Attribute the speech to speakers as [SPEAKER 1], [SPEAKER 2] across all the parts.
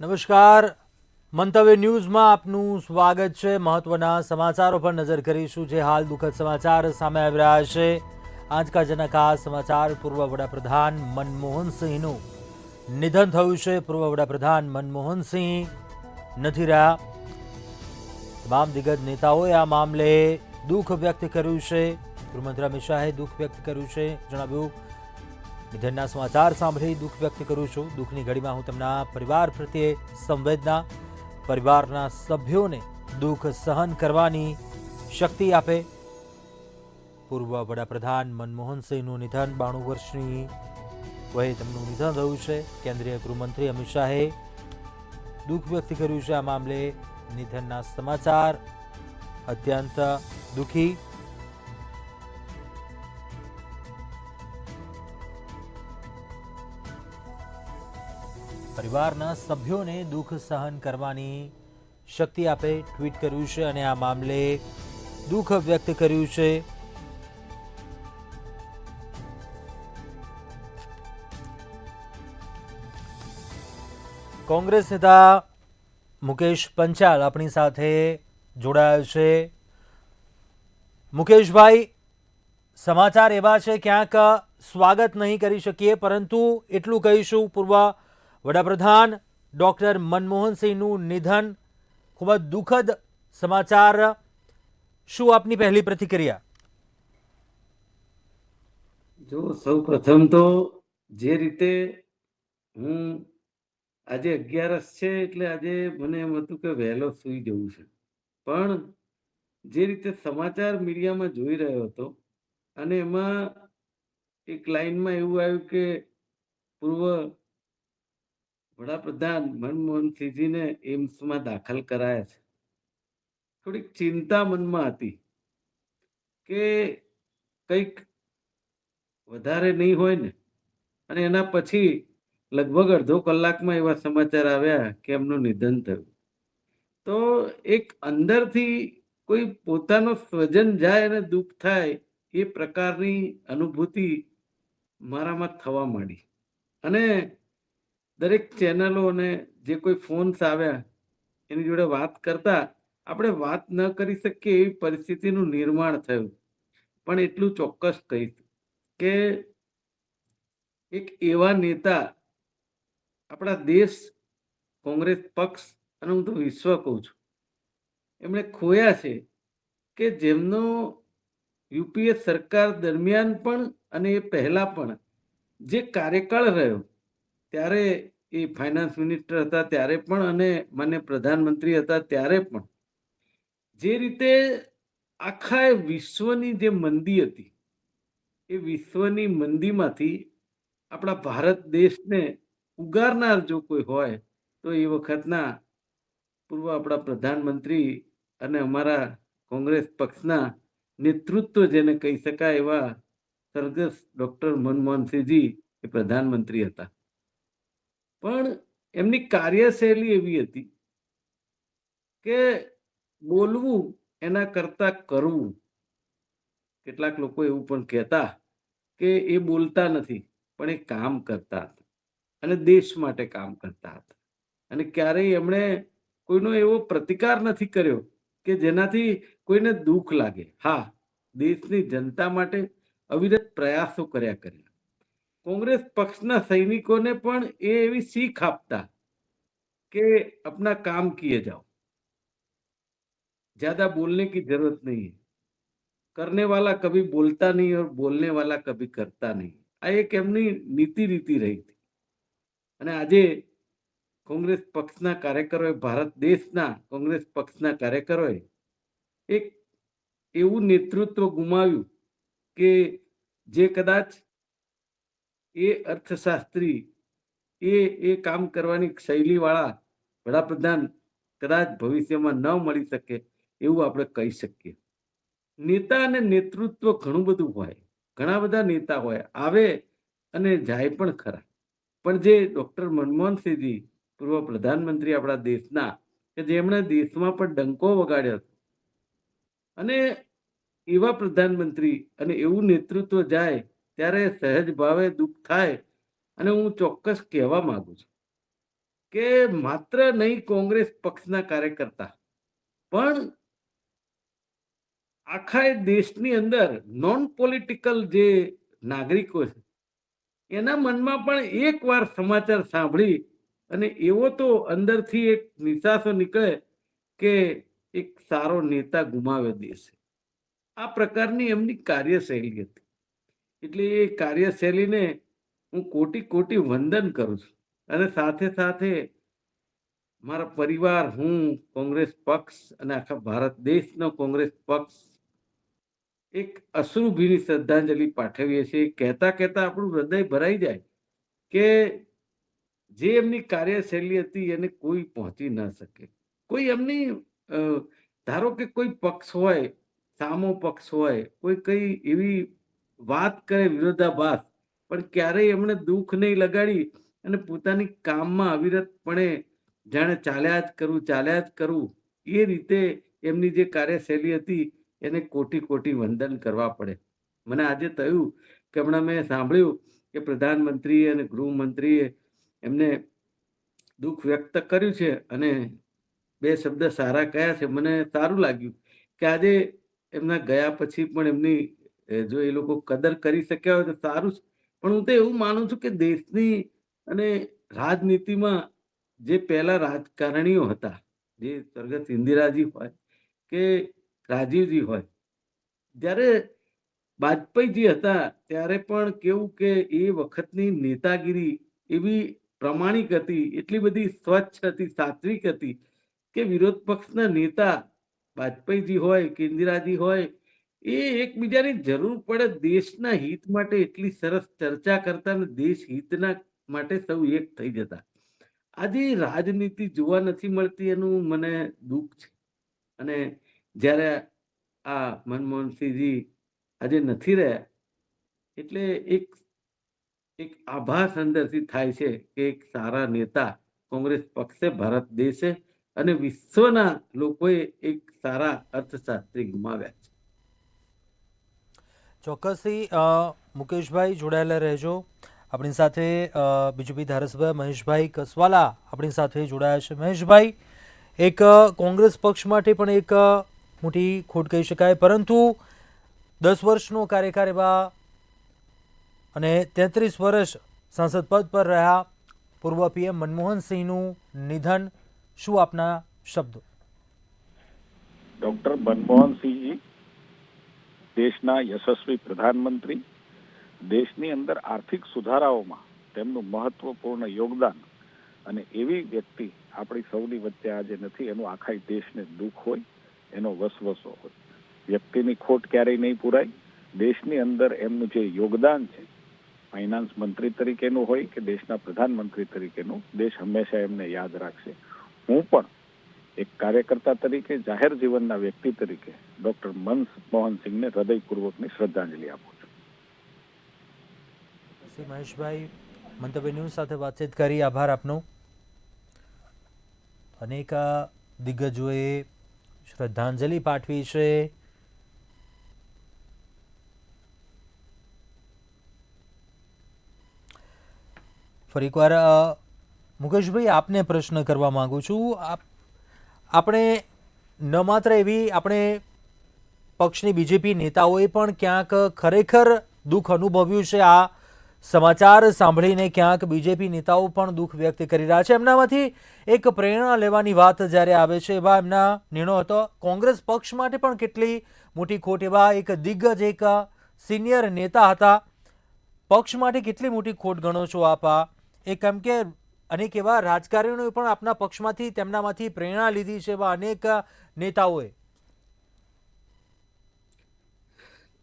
[SPEAKER 1] નમસ્કાર. મંતવ્ય ન્યૂઝમાં આપનું સ્વાગત છે. મહત્વના સમાચારો પર નજર કરીશું જે હાલ દુઃખદ સમાચાર સામે આવી રહ્યા છે. આંચકાજનક આ સમાચાર પૂર્વ વડાપ્રધાન મનમોહન સિંહનું નિધન થયું છે. પૂર્વ વડાપ્રધાન મનમોહન સિંહ નથી રહ્યા. તમામ દિગ્ગજ નેતાઓએ આ મામલે દુઃખ વ્યક્ત કર્યું છે. ગૃહમંત્રી અમિત શાહે દુઃખ વ્યક્ત કર્યું છે. જણાવ્યું, નિધનના સમાચાર સાંભળી દુઃખ વ્યક્ત કરું છું. દુઃખની ઘડીમાં હું તેમના પરિવાર પ્રત્યે સંવેદના, પરિવારના સભ્યોને દુઃખ સહન કરવાની શક્તિ આપે. પૂર્વ વડાપ્રધાન મનમોહન સિંહનું નિધન, 92 વર્ષની વયે તેમનું નિધન થયું છે. કેન્દ્રીય ગૃહમંત્રી અમિત શાહે દુઃખ વ્યક્ત કર્યું છે. આ મામલે નિધનના સમાચાર અત્યંત દુઃખી. પરિવારના સભ્યોને દુઃખ સહન કરવાની શક્તિ આપે ટ્વીટ કર્યું છે અને આ મામલે દુઃખ વ્યક્ત કર્યું છે. કોંગ્રેસ નેતા મુકેશ પંચાલ આપણી સાથે જોડાયા છે. મુકેશભાઈ, સમાચાર એવા છે, ક્યાંક સ્વાગત નહીં કરી શકીએ, પરંતુ એટલું કહીશું, પૂર્વ વડાપ્રધાન ડોક્ટર મનમોહન સિંહનું નિધન, ખૂબ જ દુઃખદ સમાચાર. શું આપની પહેલી પ્રતિક્રિયા?
[SPEAKER 2] જો સૌ પ્રથમ તો જે રીતે હું આજે 11 છે એટલે આજે મને એમ હતું કે વહેલો સૂઈ જવું છે, પણ જે રીતે સમાચાર મીડિયામાં જોઈ રહ્યો હતો અને એમાં એક લાઈનમાં એવું આવ્યું કે પૂર્વ વડાપ્રધાન મનમોહન સિંહજીને એમ્સમાં દાખલ કરાયા છે. થોડીક ચિંતા મનમાં હતી કે કંઈક વધારે નહીં હોય ને. અને એના પછી લગભગ અડધો કલાકમાં એવા સમાચાર આવ્યા કે એમનું નિધન થયું. તો એક અંદરથી કોઈ પોતાનો સ્વજન જાય અને દુઃખ થાય એ પ્રકારની અનુભૂતિ મારામાં થવા માંડી. અને દરેક ચેનલો અને જે કોઈ ફોન્સ આવ્યા એની જોડે વાત કરતા આપણે વાત ન કરી શકીએ એવી પરિસ્થિતિનું નિર્માણ થયું. પણ એટલું ચોક્કસ કહીશ કે એક એવા નેતા આપણા દેશ, કોંગ્રેસ પક્ષ અને હું તો વિશ્વ કહું છું, એમણે ખોયા છે કે જેમનો યુપીએ સરકાર દરમિયાન પણ અને એ પહેલા પણ જે કાર્યકાળ રહ્યો, ત્યારે એ ફાઇનાન્સ મિનિસ્ટર હતા ત્યારે પણ અને માન્ય પ્રધાનમંત્રી હતા ત્યારે પણ જે રીતે આખા વિશ્વની જે મંદી હતી એ વિશ્વની મંદીમાંથી આપણા ભારત દેશને ઉગારનાર જો કોઈ હોય તો એ વખતના પૂર્વ આપણા પ્રધાનમંત્રી અને અમારા કોંગ્રેસ પક્ષના નેતૃત્વ જેને કહી શકાય એવા સ્વર્ગસ્થ ડોક્ટર મનમોહનસિંહજી એ પ્રધાનમંત્રી હતા. પણ એમની કાર્યશૈલી એવી હતી કે બોલવું એના કરતા કરવું. કેટલાક લોકો એવું પણ કહેતા કે એ બોલતા નથી પણ એ કામ કરતા હતા અને દેશ માટે કામ કરતા હતા. અને ક્યારેય એમણે કોઈનો એવો પ્રતિકાર નથી કર્યો કે જેનાથી કોઈને દુઃખ લાગે. હા, દેશની જનતા માટે અવિરત પ્રયાસો કર્યા. કોંગ્રેસ પક્ષના સૈનિકોને પણ એ એવી શીખ આપતા કે अपना काम किए जाओ, ज्यादा बोलने की जरूरत नहीं है, करने वाला कभी बोलता नहीं और बोलने वाला कभी करता नहीं. આ એક એમની નીતિ રીતિ રહી હતી. અને આજે કોંગ્રેસ પક્ષના કાર્યકરોએ, ભારત દેશના કોંગ્રેસ પક્ષના કાર્યકરોએ એક એવું નેતૃત્વ ગુમાવ્યું કે જે કદાચ એ અર્થશાસ્ત્રી એ કામ કરવાની શૈલીવાળા વડાપ્રધાન કદાચ ભવિષ્યમાં ન મળી શકે એવું આપણે કહી શકીએ. નેતા અને નેતૃત્વ ઘણું બધું હોય, ઘણા બધા નેતા હોય, આવે અને જાય પણ ખરા. પણ જે ડોક્ટર મનમોહનસિંહજી પૂર્વ પ્રધાનમંત્રી આપણા દેશના કે જેમણે દેશમાં પણ ડંકો વગાડ્યો હતો, અને એવા પ્રધાનમંત્રી અને એવું નેતૃત્વ જાય ત્યારે સહેજ ભાવે દુઃખ થાય. અને હું ચોક્કસ કહેવા માંગુ છું કે માત્ર નહીં કોંગ્રેસ પક્ષના કાર્યકર્તા પણ આખા એ દેશની અંદર નોન પોલિટિકલ જે નાગરિકો છે એના મનમાં પણ એકવાર સમાચાર સાંભળી અને એવો તો અંદરથી એક નિશાસો નીકળે કે એક સારો નેતા ગુમાવ્યો દેશે. આ પ્રકારની એમની કાર્યશૈલી હતી. એટલે એ કાર્યશૈલીને હું કોટી કોટી વંદન કરું છું. અને સાથે સાથે મારા પરિવાર, હું, કોંગ્રેસ પક્ષ અને આખા ભારત દેશનો કોંગ્રેસ પક્ષ એક અશ્રુભીની શ્રદ્ધાંજલિ પાઠવીએ છીએ. કહેતા કહેતા આપણું હૃદય ભરાઈ જાય કે જે એમની કાર્યશૈલી હતી એને કોઈ પહોંચી ન શકે. કોઈ એમની ધારો કે કોઈ પક્ષ હોય, સામો પક્ષ હોય, કોઈ કઈ એવી વાત કરે વિરોધાભાસ, પણ ક્યારેય એમણે દુઃખ નહીં લગાડી અને પોતાની કામમાં અવિરતપણે જાણે ચાલ્યા જ કરું એ રીતે એમની જે કાર્યશૈલી હતી એને કોટી કોટી વંદન કરવા પડે. મને આજે થયું કે હમણાં મેં સાંભળ્યું કે પ્રધાનમંત્રીએ અને ગૃહમંત્રીએ એમને દુઃખ વ્યક્ત કર્યું છે અને બે શબ્દ સારા કયા છે. મને સારું લાગ્યું કે આજે એમના ગયા પછી પણ એમની જો એ લોકો કદર કરી શક્યા હોય તો સારું છે. પણ હું તો એવું માનું છું કે દેશની અને રાજનીતિમાં જે પહેલા રાજકારણીઓ હતા, જે સ્વર્ગસ્થ ઇન્દિરાજી હોય કે રાજીવજી હોય, જ્યારે વાજપેયીજી હતા ત્યારે પણ કેવું કે એ વખતની નેતાગીરી એવી પ્રમાણિક હતી, એટલી બધી સ્વચ્છ હતી, સાત્વિક હતી કે વિરોધ પક્ષના નેતા વાજપેયીજી હોય કે ઇન્દિરાજી હોય એ એકબીજાની જરૂર પડે દેશના હિત માટે એટલી સરસ ચર્ચા કરતા અને દેશ હિતના માટે સૌ એક થઈ જતા. આજે રાજનીતિ જોવા નથી મળતી એનું મને દુઃખ છે. અને જ્યારે આ મનમોહનસિંહજી આજે નથી રહ્યા એટલે એક એક આભાસ અંદરથી થાય છે કે એક સારા નેતા કોંગ્રેસ પક્ષે, ભારત દેશે અને વિશ્વના લોકોએ એક સારા અર્થશાસ્ત્રી ગુમાવ્યા છે.
[SPEAKER 1] ચોક્કસથી મુકેશભાઈ જોડાયેલા રહેજો આપણી સાથે. બીજેપી ધારાસભ્ય મહેશભાઈ કસવાલા આપણી સાથે જોડાયા છે. મહેશભાઈ, એક કોંગ્રેસ પક્ષ માટે પણ એક મોટી ખોટ કહી શકાય, પરંતુ 10 વર્ષનો કાર્યકાળ એવા અને 33 વર્ષ સંસદ પદ પર રહ્યા પૂર્વ પીએમ મનમોહનસિંહનું નિધન, શું આપના શબ્દો?
[SPEAKER 3] ડોક્ટર મનમોહનસિંહજી દેશના યશસ્વી પ્રધાનમંત્રી, દેશની અંદર આર્થિક સુધારાઓમાં તેમનું મહત્વપૂર્ણ યોગદાન અને એવી વ્યક્તિ આપણી સૌની વચ્ચે આજે નથી એનું આખા દેશને દુઃખ હોય, એનો વસવસો હોય. વ્યક્તિની ખોટ ક્યારેય નહીં પૂરાય. દેશની અંદર એમનું જે યોગદાન છે, ફાઇનાન્સ મંત્રી તરીકેનું હોય કે દેશના પ્રધાનમંત્રી તરીકેનું, દેશ હંમેશા એમને યાદ રાખશે. હું પણ એક કાર્યકર્તા તરીકે, જાહેર જીવનના વ્યક્તિ તરીકે ડોક્ટર મનમોહનસિંહને હૃદયપૂર્વકની શ્રદ્ધાંજલિ આપું છું.
[SPEAKER 1] મહેશભાઈ, મંતવ્ય ન્યૂઝ સાથે વાતચીત કરી, આભાર આપનો. અનેક દિગ્ગજોએ શ્રદ્ધાંજલિ પાઠવી છે. ફરી એકવાર મુકેશભાઈ આપને પ્રશ્ન કરવા માંગુ છું. આપણે ન માત્ર એવી આપણે પક્ષની બીજેપી નેતાઓએ પણ ક્યાંક ખરેખર દુઃખ અનુભવ્યું છે. આ સમાચાર સાંભળીને ક્યાંક બીજેપી નેતાઓ પણ દુઃખ વ્યક્ત કરી રહ્યા છે. એમનામાંથી એક પ્રેરણા લેવાની વાત જ્યારે આવે છે એવા એમના નિર્ણયો હતો. કોંગ્રેસ પક્ષ માટે પણ કેટલી મોટી ખોટ, એવા એક દિગ્ગજ, એક સિનિયર નેતા હતા, પક્ષ માટે કેટલી મોટી ખોટ ગણો છો આપ? એ કેમ કે અનેક એવા રાજકારણીઓએ પણ આપના પક્ષમાંથી, તેમનામાંથી પ્રેરણા લીધી છે, એવા અનેક નેતાઓએ.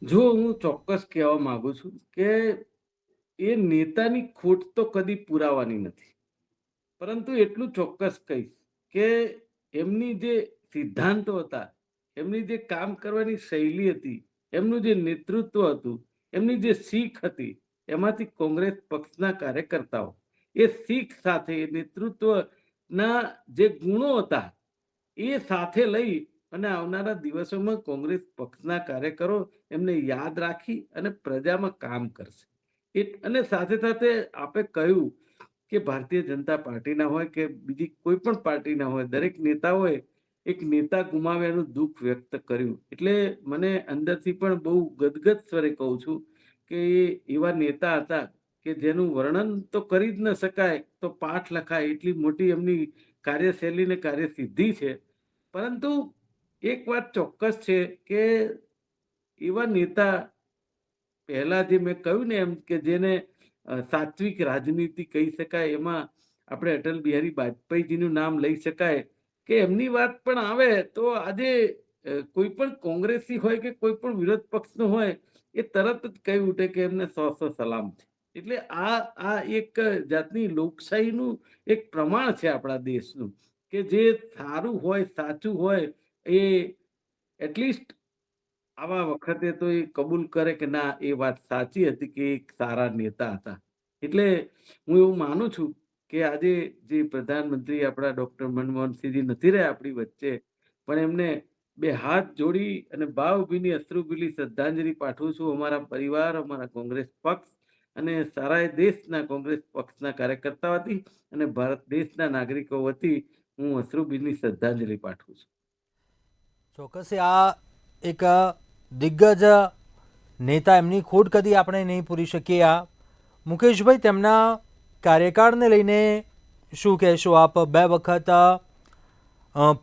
[SPEAKER 2] જો હું ચોક્કસ કહેવા માંગુ છું કે એ નેતાની ખોટ તો કદી પુરાવાની નથી, પરંતુ એટલું ચોક્કસ કહીશ કે એમની જે સિદ્ધાંતો હતા, એમની જે કામ કરવાની શૈલી હતી, એમનું જે નેતૃત્વ હતું, એમની જે શીખ હતી, એમાંથી કોંગ્રેસ પક્ષના કાર્યકર્તાઓ એ શીખ સાથે, નેતૃત્વના જે ગુણો હતા એ સાથે લઈ અને આવનારા દિવસોમાં કોંગ્રેસ પક્ષના કાર્યકરો એમને યાદ રાખી અને પ્રજામાં કામ કરશે. અને સાથે સાથે આપે કહ્યું કે ભારતીય જનતા પાર્ટીના હોય કે બીજી કોઈ પણ પાર્ટીના હોય, દરેક નેતાઓએ એક નેતા ગુમાવ્યાનું દુઃખ વ્યક્ત કર્યું. એટલે મને અંદરથી પણ બહુ ગદગદ સ્વરે કહું છું કે એ એવા નેતા હતા કે જેનું વર્ણન તો કરી જ ન શકાય, તો પાઠ લખાય એટલી મોટી એમની કાર્યશૈલી ને કાર્યસિદ્ધિ છે. પરંતુ એક વાત ચોક્કસ છે કે એવા નેતા પહેલા જે મેં કહ્યું ને એમ કે જેને સાત્વિક રાજનીતિ કહી શકાય, એમાં આપણે અટલ બિહારી વાજપેયીજીનું નામ લઈ શકાય કે એમની વાત પણ આવે તો આજે કોઈ પણ કોંગ્રેસી હોય કે કોઈ પણ વિરોધ પક્ષનો હોય એ તરત જ કહી ઉઠે કે એમને 100 સલામ છે. એટલે આ એક જાતની લોકશાહીનું એક પ્રમાણ છે આપણા દેશનું કે જે સારું હોય, સાચું હોય, એ એટલીસ્ટ આવા વખતે તો એ કબૂલ કરે કે ના એ વાત સાચી હતી કે એક સારા નેતા હતા. એટલે હું એવું માનું છું કે આજે જે પ્રધાનમંત્રી આપણા ડોક્ટર મનમોહનસિંહજી નથી રહ્યા આપણી વચ્ચે, પણ એમને બે હાથ જોડી અને ભાવભીની અશ્રુભીની શ્રદ્ધાંજલિ પાઠવું છું. અમારા પરિવાર, અમારા કોંગ્રેસ પક્ષ અને સારા દેશના કોંગ્રેસ પક્ષના કાર્યકર્તાઓ વતી અને ભારત દેશના નાગરિકો વતી હું અશ્રુભીની શ્રદ્ધાંજલિ પાઠવું છું.
[SPEAKER 1] ચોક્કસ આ એક દિગ્ગજ નેતા, એમની ખોટ કદી આપણે નહીં પૂરી શકીએ. આ મુકેશભાઈ, તેમના કાર્યકાળને લઈને શું કહેશો આપ? 2 વખત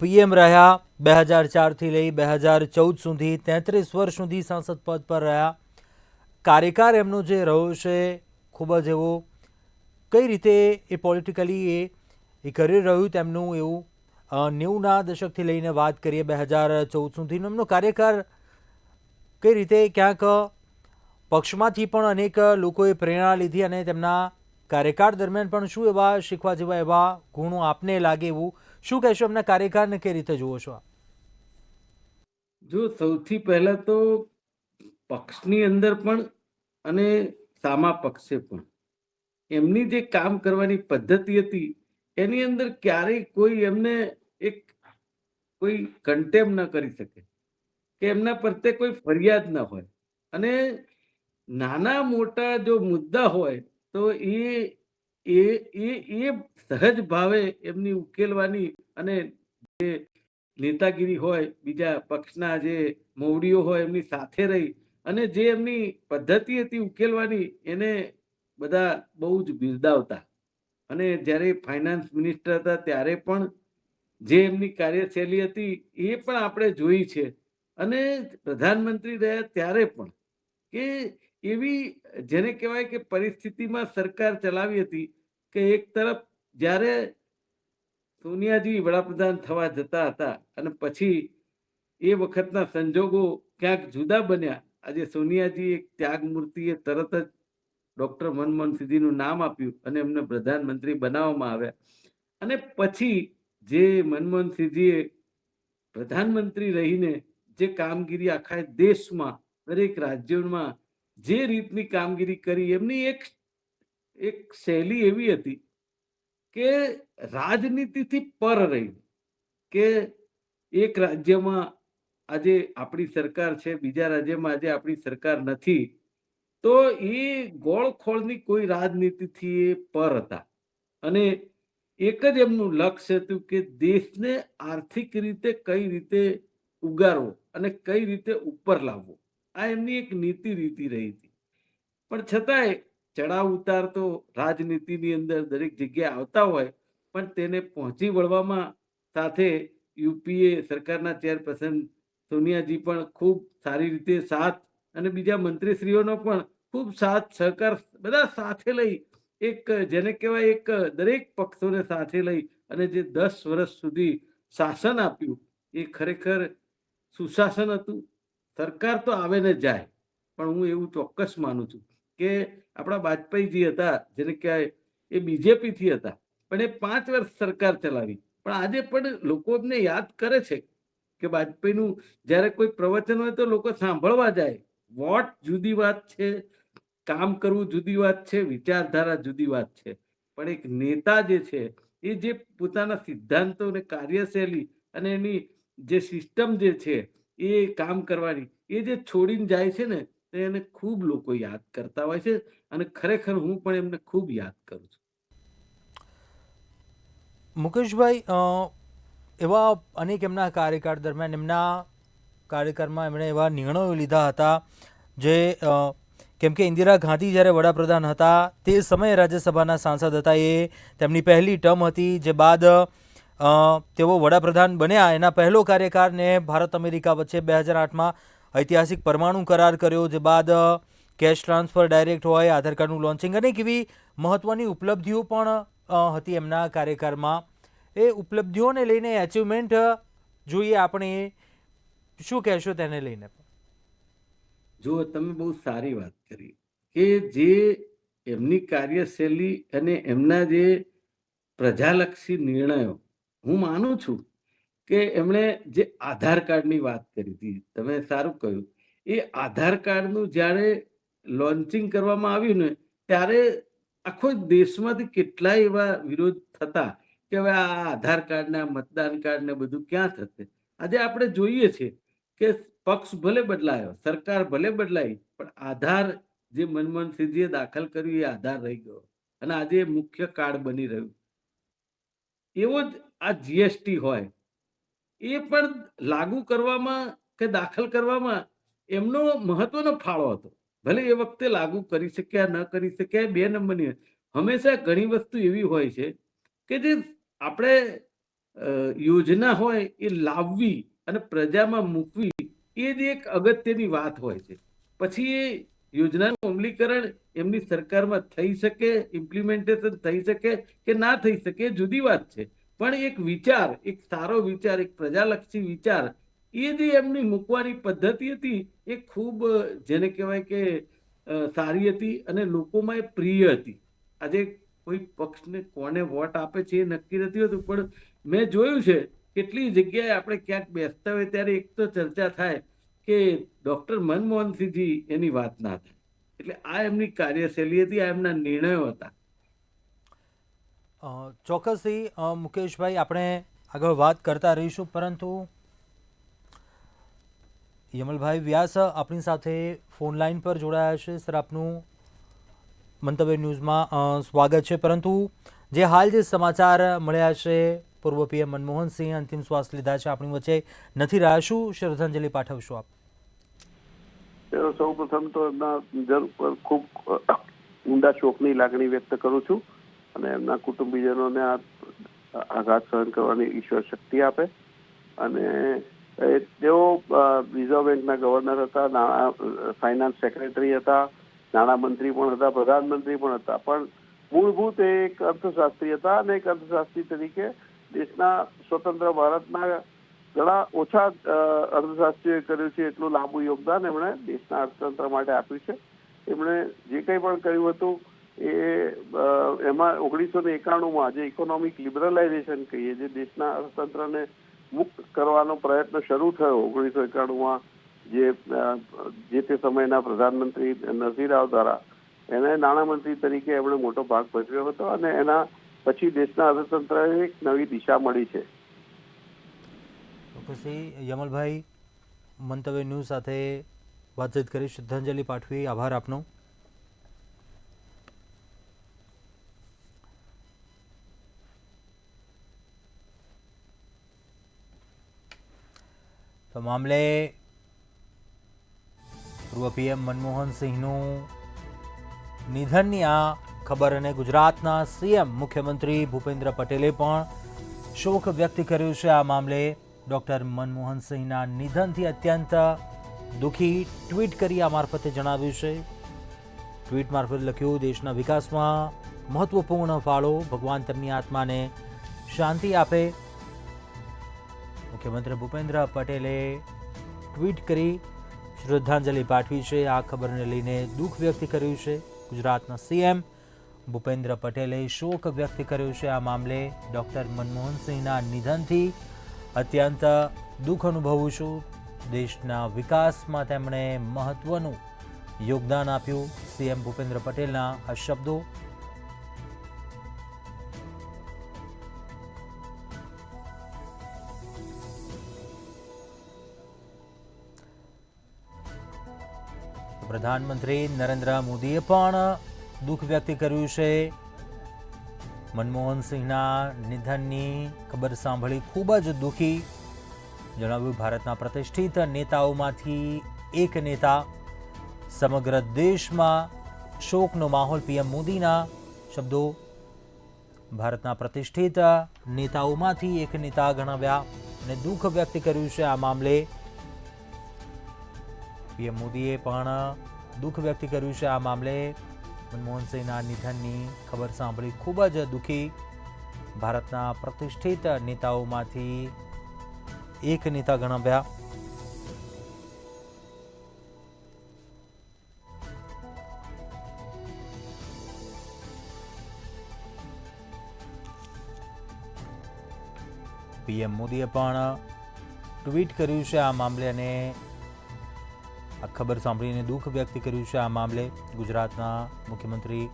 [SPEAKER 1] પીએમ રહ્યા, 2004થી લઈ 2014 સુધી, 33 વર્ષ સુધી સંસદ પદ પર રહ્યા. કાર્યકાળ એમનો જે રહ્યો છે ખૂબ જ એવો, કઈ રીતે એ પોલિટિકલી એ કરી રહ્યું તેમનું એવું 90ના દશકથી લઈને વાત કરીએ 2014 સુધીનો એમનો કાર્યકાળ કઈ રીતે ક્યાંક પક્ષમાંથી પણ અનેક લોકોએ પ્રેરણા લીધી અને તેમના કાર્યકાળ દરમિયાન પણ શું એવા શીખવા જેવા એવા ગુણો આપને લાગે, એવું શું કહેશો એમના કાર્યકાળને કઈ રીતે જુઓ છો?
[SPEAKER 2] જો સૌથી પહેલા તો પક્ષની અંદર પણ અને સામા પક્ષે પણ એમની જે કામ કરવાની પદ્ધતિ હતી એની અંદર ક્યારેય કોઈ એમને એક કોઈ કન્ટેમ ન કરી શકે કે એમના પ્રત્યે કોઈ ફરિયાદ ન હોય. અને નાના મોટા જો મુદ્દા હોય તો એ સહજ ભાવે એમની ઉકેલવાની, અને જે નેતાગીરી હોય બીજા પક્ષના જે મોવડીઓ હોય એમની સાથે રહી અને જે એમની પદ્ધતિ હતી ઉકેલવાની, એને બધા બહુ જ બિરદાવતા. અને જ્યારે ફાઇનાન્સ મિનિસ્ટર હતા ત્યારે પણ જે એમની કાર્યશૈલી હતી એ પણ આપણે જોઈ છે. અને પ્રધાનમંત્રી રહ્યા ત્યારે પણ કે એવી જેને કહેવાય કે પરિસ્થિતિમાં સરકાર ચલાવી હતી કે એક તરફ જ્યારે સોનિયાજી વડાપ્રધાન થવા જતા હતા અને પછી એ વખતના સંજોગો ક્યાંક જુદા બન્યા. આજે સોનિયાજી એક ત્યાગ મૂર્તિએ તરત જ ડોક્ટર મનમોહનસિંહજીનું નામ આપ્યું અને એમને પ્રધાનમંત્રી બનાવવામાં આવ્યા. અને પછી જે મનમોહનસિંહજીએ પ્રધાનમંત્રી રહીને જે કામગીરી આખા દેશમાં દરેક રાજ્યોમાં જે રીતની કામગીરી કરી, એમની એક શૈલી એવી હતી કે રાજનીતિથી પર રહી કે એક રાજ્યમાં આજે આપણી સરકાર છે, બીજા રાજ્યમાં આજે આપણી સરકાર નથી, તો એ ગોળખોળની કોઈ રાજનીતિથી એ પર હતા. અને એક જ એમનું લક્ષ્ય હતું કે દેશને આર્થિક રીતે કઈ રીતે ઉગારવો અને કઈ રીતે ઉપર લાવવો. આ એમની એક નીતિ રીતિ રહી હતી. પણ છતાંય ચડાવ ઉતાર તો રાજનીતિની અંદર દરેક જગ્યાએ આવતા હોય, પણ તેને પહોંચી વળવામાં સાથે યુપીએ સરકારના ચેરપર્સન સોનિયાજી પણ ખૂબ સારી રીતે સાથ અને બીજા મંત્રીશ્રીઓનો પણ ખૂબ સાથ સહકાર બધા સાથે લઈ એક જેને કહેવાય એક દરેક પક્ષોને સાથે લઈ અને જે 10 વર્ષ સુધી શાસન આપ્યું એ ખરેખર સુશાસન હતું. સરકાર તો આવે ને જાય, પણ હું એવું ચોક્કસ માનું છું કે આપણા વાજપેયીજી હતા જેને કહેવાય એ બીજેપીથી હતા, પણ એ 5 વર્ષ સરકાર ચલાવી. પણ આજે પણ લોકો એમને યાદ કરે છે કે વાજપેયીનું જ્યારે કોઈ પ્રવચન હોય તો લોકો સાંભળવા જાય. વોટ જુદી વાત છે, કામ કરવું જુદી વાત છે, વિચારધારા જુદી વાત છે, પણ એક નેતા જે છે એ જે પોતાના સિદ્ધાંતો અને કાર્યશૈલી અને એની જે સિસ્ટમ જે છે એ કામ કરવાની એ જે છોડીને જાય છે ને, તો એને ખૂબ લોકો યાદ કરતા હોય છે. અને ખરેખર હું પણ એમને ખૂબ યાદ કરું છું.
[SPEAKER 1] મુકેશભાઈ, એવા અનેક એમના કાર્યકાળ દરમિયાન એમના કાર્યકાળમાં એમણે એવા નિર્ણયો લીધા હતા જે કેમ કે ઇન્દિરા ગાંધી જ્યારે વડાપ્રધાન હતા તે સમયે રાજ્યસભાના સાંસદ હતા, એ તેમની પહેલી ટર્મ હતી. જે બાદ તેઓ વડાપ્રધાન બન્યા, એના પહેલો કાર્યકાળને ભારત અમેરિકા વચ્ચે 2008માં ઐતિહાસિક પરમાણુ કરાર કર્યો. જે બાદ કેશ ટ્રાન્સફર ડાયરેક્ટ હોય, આધાર કાર્ડનું લોન્ચિંગ, અનેક એવી મહત્ત્વની ઉપલબ્ધિઓ પણ હતી એમના કાર્યકાળમાં. એ ઉપલબ્ધિઓને લઈને, એચિવમેન્ટ જોઈએ આપણે, શું કહેશો તેને લઈને?
[SPEAKER 2] જો તમે બહુ સારી વાત કરી કે જે એમની કાર્યશૈલી અને એમના જે પ્રજાલક્ષી નિર્ણયો, હું માનું છું કે એમણે જે આધાર કાર્ડની વાત કરી હતી, તમે સારું કહ્યું. એ આધાર કાર્ડનું જ્યારે લોન્ચિંગ કરવામાં આવ્યું ને, ત્યારે આખો દેશમાંથી કેટલાય એવા વિરોધ થતા કે હવે આ આધાર કાર્ડના મતદાન કાર્ડ ને બધું ક્યાં થશે. આજે આપણે જોઈએ છીએ કે પક્ષ ભલે બદલાયો, સરકાર ભલે બદલાઈ, પણ આધાર જે મનમોહનસિંહજીએ દાખલ કર્યું એ આધાર રહી ગયો અને આજે મુખ્ય કાર્ડ બની રહ્યું. એવો જ આ જીએસટી હોય, એ પણ લાગુ કરવામાં કે દાખલ કરવામાં એમનો મહત્વનો ફાળો હતો. ભલે એ વખતે લાગુ કરી શક્યા ન કરી શક્યા, બે નંબરની. હંમેશા ઘણી વસ્તુ એવી હોય છે કે જે આપણે યોજના હોય એ લાવવી અને પ્રજામાં મૂકવી, એ જ એક અગત્યની વાત હોય છે. પછી એ યોજનાનું અમલીકરણ એમની સરકારમાં થઈ શકે, ઇમ્પ્લિમેન્ટેશન થઈ શકે કે ના થઈ શકે, એ જુદી વાત છે. પણ એક વિચાર, એક સારો વિચાર, એક પ્રજાલક્ષી વિચાર, એ જે એમની મૂકવાની પદ્ધતિ હતી, એ ખૂબ જેને કહેવાય કે સારી હતી અને લોકોમાં એ પ્રિય હતી. આજે કોઈ પક્ષને કોને વોટ આપે છે એ નક્કી નથી હોતું, પણ મેં જોયું છે કેટલી જગ્યાએ આપણે ક્યાંક બેસતા હોય ત્યારે એક તો ચર્ચા થાય કે ડોક્ટર મનમોહનસિંહજી એની વાત ના થાય. એટલે આ એમની કાર્યશૈલી હતી, આ એમના નિર્ણયો હતા.
[SPEAKER 1] ચોક્કસથી મુકેશભાઈ, આપણે આગળ વાત કરતા રહીશું, પરંતુ યમલભાઈ વ્યાસ આપણી સાથે ફોન લાઈન પર જોડાયા છે. સર, આપનું મંતવ્ય ન્યૂઝમાં સ્વાગત છે. પરંતુ જે હાલ જે સમાચાર મળ્યા છે, પૂર્વ પીએમ મનમોહનસિંહ અંતિમ શ્વાસ લીધા છે, આપણી વચ્ચે નથી રહ્યા, શું શ્રદ્ધાંજલિ પાઠવશો આપ?
[SPEAKER 4] સૌ પ્રથમ તો એમના નિધન પર ખૂબ ઊંડા શોકની લાગણી વ્યક્ત કરું છું અને એમના કુટુંબીજનોને આ આઘાત સહન કરવાની ઈશ્વર શક્તિ આપે. અને તેઓ રિઝર્વ બેંકના ગવર્નર હતા, ફાઇનાન્સ સેક્રેટરી હતા, નાણામંત્રી પણ હતા, પ્રધાનમંત્રી પણ હતા, પણ મૂળભૂત એક અર્થશાસ્ત્રી હતા અને એક અર્થશાસ્ત્રી તરીકે દેશના સ્વતંત્ર ભારતના ઘણા ઓછા અર્થશાસ્ત્રીઓએ કર્યું છે એટલું લાંબુ યોગદાન એમણે દેશના અર્થતંત્ર માટે આપ્યું છે. એમણે જે કંઈ પણ કર્યું હતું એ એમાં 1991માં જે ઇકોનોમિક લિબરલાઇઝેશન કહીએ, જે દેશના અર્થતંત્રને મુક્ત કરવાનો પ્રયત્ન શરૂ થયો 1991માં, જે તે સમયના પ્રધાનમંત્રી નરસિંહ રાવ દ્વારા, એને નાણામંત્રી તરીકે એમણે મોટો ભાગ ભજવ્યો હતો અને એના પછી દેશના અર્થતંત્રને એક નવી દિશા મળી છે.
[SPEAKER 1] પછી યમલભાઈ, મંતવ્ય ન્યૂઝ સાથે વાતચીત કરી, શ્રદ્ધાંજલિ પાઠવી, આભાર આપનો. તો મામલે પૂર્વ પીએમ મનમોહનસિંહનું નિધનની આ ખબર અને ગુજરાતના સીએમ મુખ્યમંત્રી ભૂપેન્દ્ર પટેલે પણ શોક વ્યક્ત કર્યો છે. આ મામલે ડૉક્ટર મનમોહનસિંહના નિધનથી અત્યંત દુઃખી ટ્વીટ કરી આ મારફતે જણાવ્યું છે. ટ્વીટ મારફતે લખ્યું, દેશના વિકાસમાં મહત્વપૂર્ણ ફાળો, ભગવાન તેમની આત્માને શાંતિ આપે. મુખ્યમંત્રી ભૂપેન્દ્ર પટેલે ટ્વીટ કરી શ્રદ્ધાંજલિ પાઠવી છે. આ ખબરને લઈને દુઃખ વ્યક્ત કર્યું છે. ગુજરાતના સીએમ ભૂપેન્દ્ર પટેલે શોક વ્યક્ત કર્યો છે. આ મામલે ડૉક્ટર મનમોહનસિંહના નિધનથી અત્યંત દુઃખ અનુભવું છું. દેશના વિકાસમાં તેમણે મહત્વનું યોગદાન આપ્યું. સીએમ ભૂપેન્દ્ર પટેલના આ શબ્દો. પ્રધાનમંત્રી નરેન્દ્ર મોદીએ પણ દુઃખ વ્યક્ત કર્યું છે. મનમોહન સિંહના નિધનની ખબર સાંભળી ખૂબ જ દુઃખી. જણાવ્યું ભારતના પ્રતિષ્ઠિત નેતાઓમાંથી એક નેતા. સમગ્ર દેશમાં શોકનો માહોલ. પીએમ મોદીના શબ્દો. ભારતના પ્રતિષ્ઠિત નેતાઓમાંથી એક નેતા ગણાવ્યા અને દુઃખ વ્યક્ત કર્યું છે આ મામલે. પીએમ મોદીએ પણ દુઃખ વ્યક્ત કર્યું છે આ મામલે. મનમોહન સિંહના નિધનની ખબર સાંભળી ખૂબ જ દુઃખી. ભારતના પ્રતિષ્ઠિત નેતાઓમાંથી એક નેતા ગણાવ્યા. પીએમ મોદીએ પણ ટ્વીટ કર્યું છે આ મામલે અને આ ખબર સાંભળીને દુઃખ વ્યક્ત કર્યું છે આ મામલે. ગુજરાતના મુખ્યમંત્રી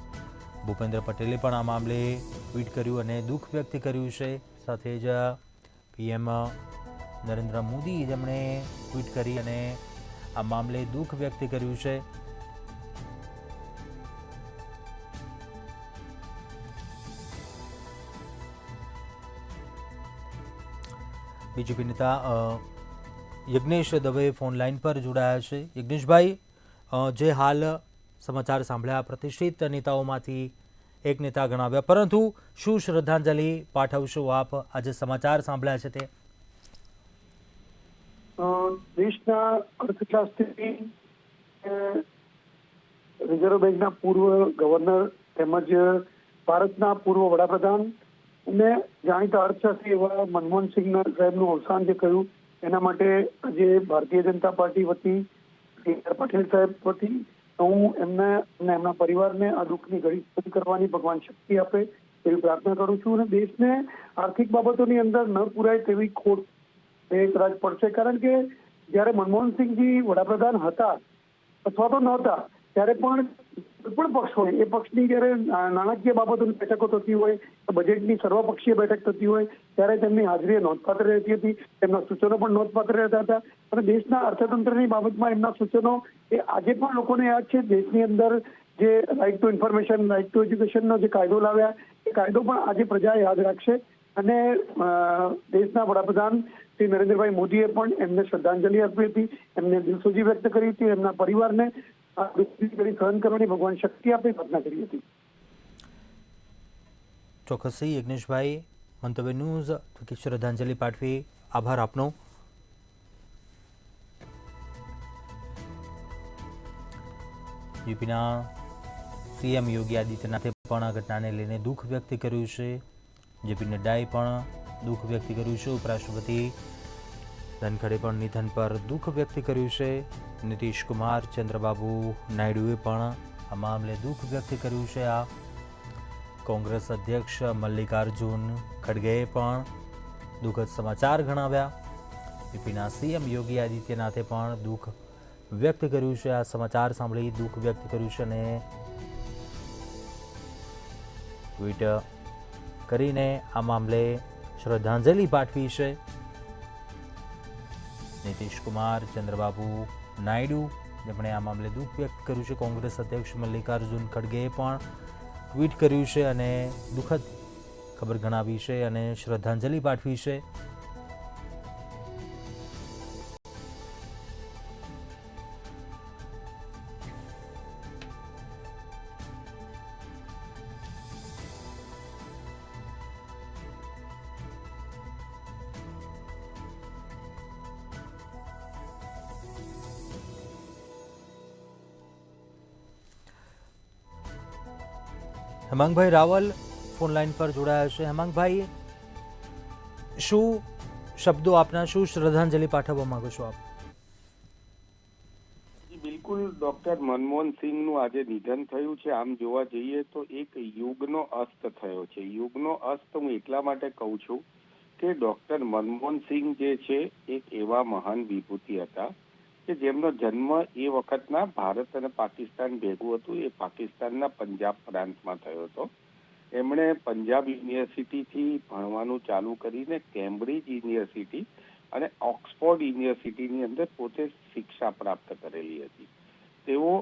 [SPEAKER 1] ભૂપેન્દ્ર પટેલે પણ આ મામલે ટ્વીટ કર્યું અને દુઃખ વ્યક્ત કર્યું છે. સાથે જ પીએમ નરેન્દ્ર મોદી જેમણે ટ્વીટ કરી અને આ મામલે દુઃખ વ્યક્ત કર્યું છે. બીજેપી નેતા યજ્ઞેશ દવે ફોન લાઈન પર જોડાયા છે. યજ્ઞેશભાઈ, જે હાલ સમાચાર સાંભળ્યા, પ્રતિષ્ઠિત નેતાઓમાંથી એક નેતા ગણાવ્યા, પરંતુ શું શ્રદ્ધાંજલિ પાઠવશો આપ આજે સમાચાર સાંભળ્યા છે તે?
[SPEAKER 5] દેશના અર્થશાસ્ત્રી, રિઝર્વ બેંકના પૂર્વ ગવર્નર તેમજ ભારતના પૂર્વ વડાપ્રધાન અને જાણીતા અર્થશાસ્ત્રી એવા મનમોહન સિંહ સાહેબનું અવસાન જે કહ્યું એના માટે આજે ભારતીય જનતા પાર્ટી વતી સી.આર. પાટીલ સાહેબ વતી હું એમના પરિવારને આ દુઃખની ઘડી પૂરી કરવાની ભગવાન શક્તિ આપે એવી પ્રાર્થના કરું છું. અને દેશને આર્થિક બાબતોની અંદર ન પૂરાય તેવી ખોટ એ કદાચ પડશે, કારણ કે જ્યારે મનમોહનસિંહજી વડાપ્રધાન હતા અથવા તો નહોતા ત્યારે પણ કોઈ પણ પક્ષ હોય એ પક્ષની જ્યારે નાણાકીય બાબતોની બેઠકો થતી હોય, બજેટની સર્વપક્ષીય બેઠક થતી હોય ત્યારે તેમની હાજરી નોંધપાત્ર રહેતી હતી. તેમના સૂચનો પણ નોંધપાત્ર રહેતા હતા અને દેશના અર્થતંત્રની બાબતમાં એમના સૂચનો એ આજે પણ લોકોને યાદ છે. દેશની અંદર જે right to information, right to એજ્યુકેશનનો જે કાયદો લાવ્યા એ કાયદો પણ આજે પ્રજા યાદ રાખશે. અને દેશના વડાપ્રધાન શ્રી નરેન્દ્રભાઈ મોદીએ પણ એમને શ્રદ્ધાંજલિ આપી હતી, એમને દિલસોજી વ્યક્ત કરી હતી, એમના પરિવારને આ દુઃખની ઘડી સહન કરવાની ભગવાન શક્તિ આપે પ્રાર્થના કરી હતી.
[SPEAKER 1] ચોક્કસથી યજ્ઞેશભાઈ, મંતવ્ય ન્યૂઝ થકી શ્રદ્ધાંજલિ પાઠવી આભાર આપનો. યુપીના સીએમ યોગી આદિત્યનાથે પણ આ ઘટનાને લઈને દુઃખ વ્યક્ત કર્યું છે. જેપી નડ્ડાએ પણ દુઃખ વ્યક્ત કર્યું છે. ઉપરાષ્ટ્રપતિ ધનખડે પણ નિધન પર દુઃખ વ્યક્ત કર્યું છે. નીતિશ કુમાર, ચંદ્રબાબુ નાયડુએ પણ આ મામલે દુઃખ વ્યક્ત કર્યું છે. આ કોંગ્રેસ અધ્યક્ષ મલ્લિકાર્જુન ખડગેએ પણ દુઃખદ સમાચાર ગણાવ્યા. યુપીના સીએમ યોગી આદિત્યનાથે પણ દુઃખ વ્યક્ત કર્યું છે. આ સમાચાર સાંભળી દુઃખ વ્યક્ત કર્યું છે અને ટ્વીટ કરીને આ મામલે શ્રદ્ધાંજલિ પાઠવી છે. નીતિશ કુમાર, ચંદ્રબાબુ નાયડુ જેમણે આ મામલે દુઃખ વ્યક્ત કર્યું છે. કોંગ્રેસ અધ્યક્ષ મલ્લિકાર્જુન ખડગેએ પણ ટ્વીટ કર્યું છે અને દુઃખદ ખબર ગણાવી છે અને શ્રદ્ધાંજલિ પાઠવી છે. હેમાંગભાઈ રાવલ ફોન લાઈન પર જોડાયા છે. હેમાંગભાઈ, શું શબ્દો આપના, શું શ્રદ્ધાંજલિ પાઠવવા માંગો છો આપ?
[SPEAKER 3] બિલકુલ, ડોક્ટર મનમોહન સિંહનું આજે નિધન થયું છે. આમ જોવા જઈએ તો એક યુગનો અસ્ત થયો છે. યુગનો અસ્ત હું એટલા માટે કહું છું કે ડોક્ટર મનમોહન સિંહ જે છે એક એવા મહાન વિભૂતિ હતા કે જેમનો જન્મ એ વખતના ભારત અને પાકિસ્તાન ભેગું હતું એ પાકિસ્તાનના પંજાબ પ્રાંતમાં થયો હતો. એમણે પંજાબ યુનિવર્સિટીથી ભણવાનું ચાલુ કરીને કેમ્બ્રિજ યુનિવર્સિટી અને ઓક્સફોર્ડ યુનિવર્સિટીની અંદર પોતે શિક્ષા પ્રાપ્ત કરેલી હતી. તેઓ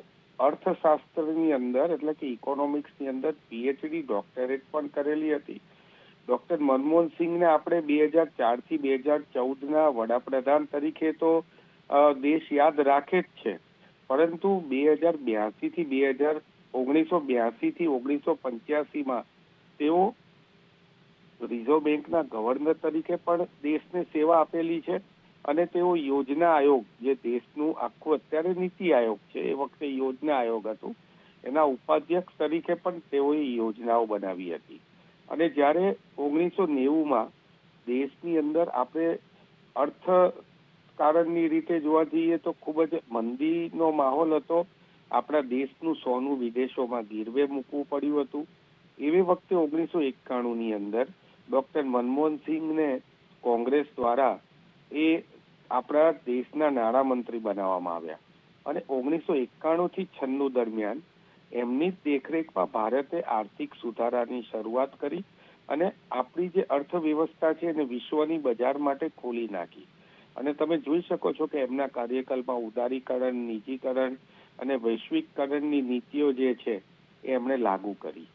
[SPEAKER 6] અર્થશાસ્ત્રની અંદર એટલે કે ઇકોનોમિક્સની અંદર પીએચડી ડોક્ટરેટ પણ કરેલી હતી. ડોક્ટર મનમોહન સિંહને આપણે 2004 થી 2014ના વડાપ્રધાન તરીકે તો દેશ યાદ રાખે જ છે, પરંતુ 1982 થી 1985માં તેઓ રિઝર્વ બેંકના ગવર્નર તરીકે પણ દેશને સેવા આપેલી છે અને તેઓ યોજના આયોગ, જે દેશનું આખું અત્યારે નીતિ આયોગ છે, એ વખતે યોજના આયોગ હતું, એના ઉપાધ્યક્ષ તરીકે પણ તેઓએ યોજનાઓ બનાવી હતી. અને જ્યારે 1990માં દેશની અંદર આપણે અર્થકારણની રીતે જોવા જઈએ તો ખૂબ જ મંદીનો માહોલ હતો. આપણા દેશનું સોનું વિદેશોમાં ગીરવે મૂકવું પડ્યું હતું. એવી વખતે 1991ની અંદર ડોક્ટર મનમોહન સિંહને કોંગ્રેસ દ્વારા એ આપણા દેશના નાણામંત્રી બનાવવામાં આવ્યા અને 1991 થી 96 દરમિયાન એમની જ દેખરેખમાં ભારતે આર્થિક સુધારાની શરૂઆત કરી અને આપણી જે અર્થવ્યવસ્થા છે એને વિશ્વની બજાર માટે ખોલી નાખી. અને તમે જોઈ શકો છો કે એમના કાર્યકાળમાં ઉદારીકરણ, નિજીકરણ અને વૈશ્વિકકરણની નીતિઓ જે છે એ એમણે લાગુ કરી.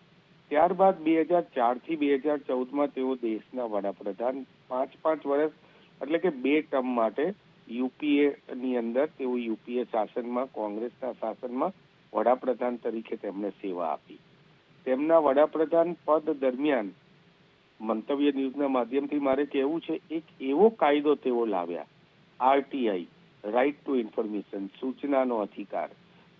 [SPEAKER 6] ત્યારબાદ 2004 થી 2014માં તેઓ દેશના વડાપ્રધાન 5 વર્ષ એટલે કે 2 ટર્મ માટે યુપીએની અંદર તેઓ યુપીએ શાસનમાં, કોંગ્રેસના શાસનમાં વડાપ્રધાન તરીકે તેમણે સેવા આપી. તેમના વડાપ્રધાન પદ દરમિયાન મંતવ્ય ન્યૂઝના માધ્યમથી મારે કહેવું છે, એક એવો કાયદો તેઓ લાવ્યા, આરટીઆઈ, રાઇટ ટુ ઇન્ફોર્મેશન, સૂચનાનો અધિકાર,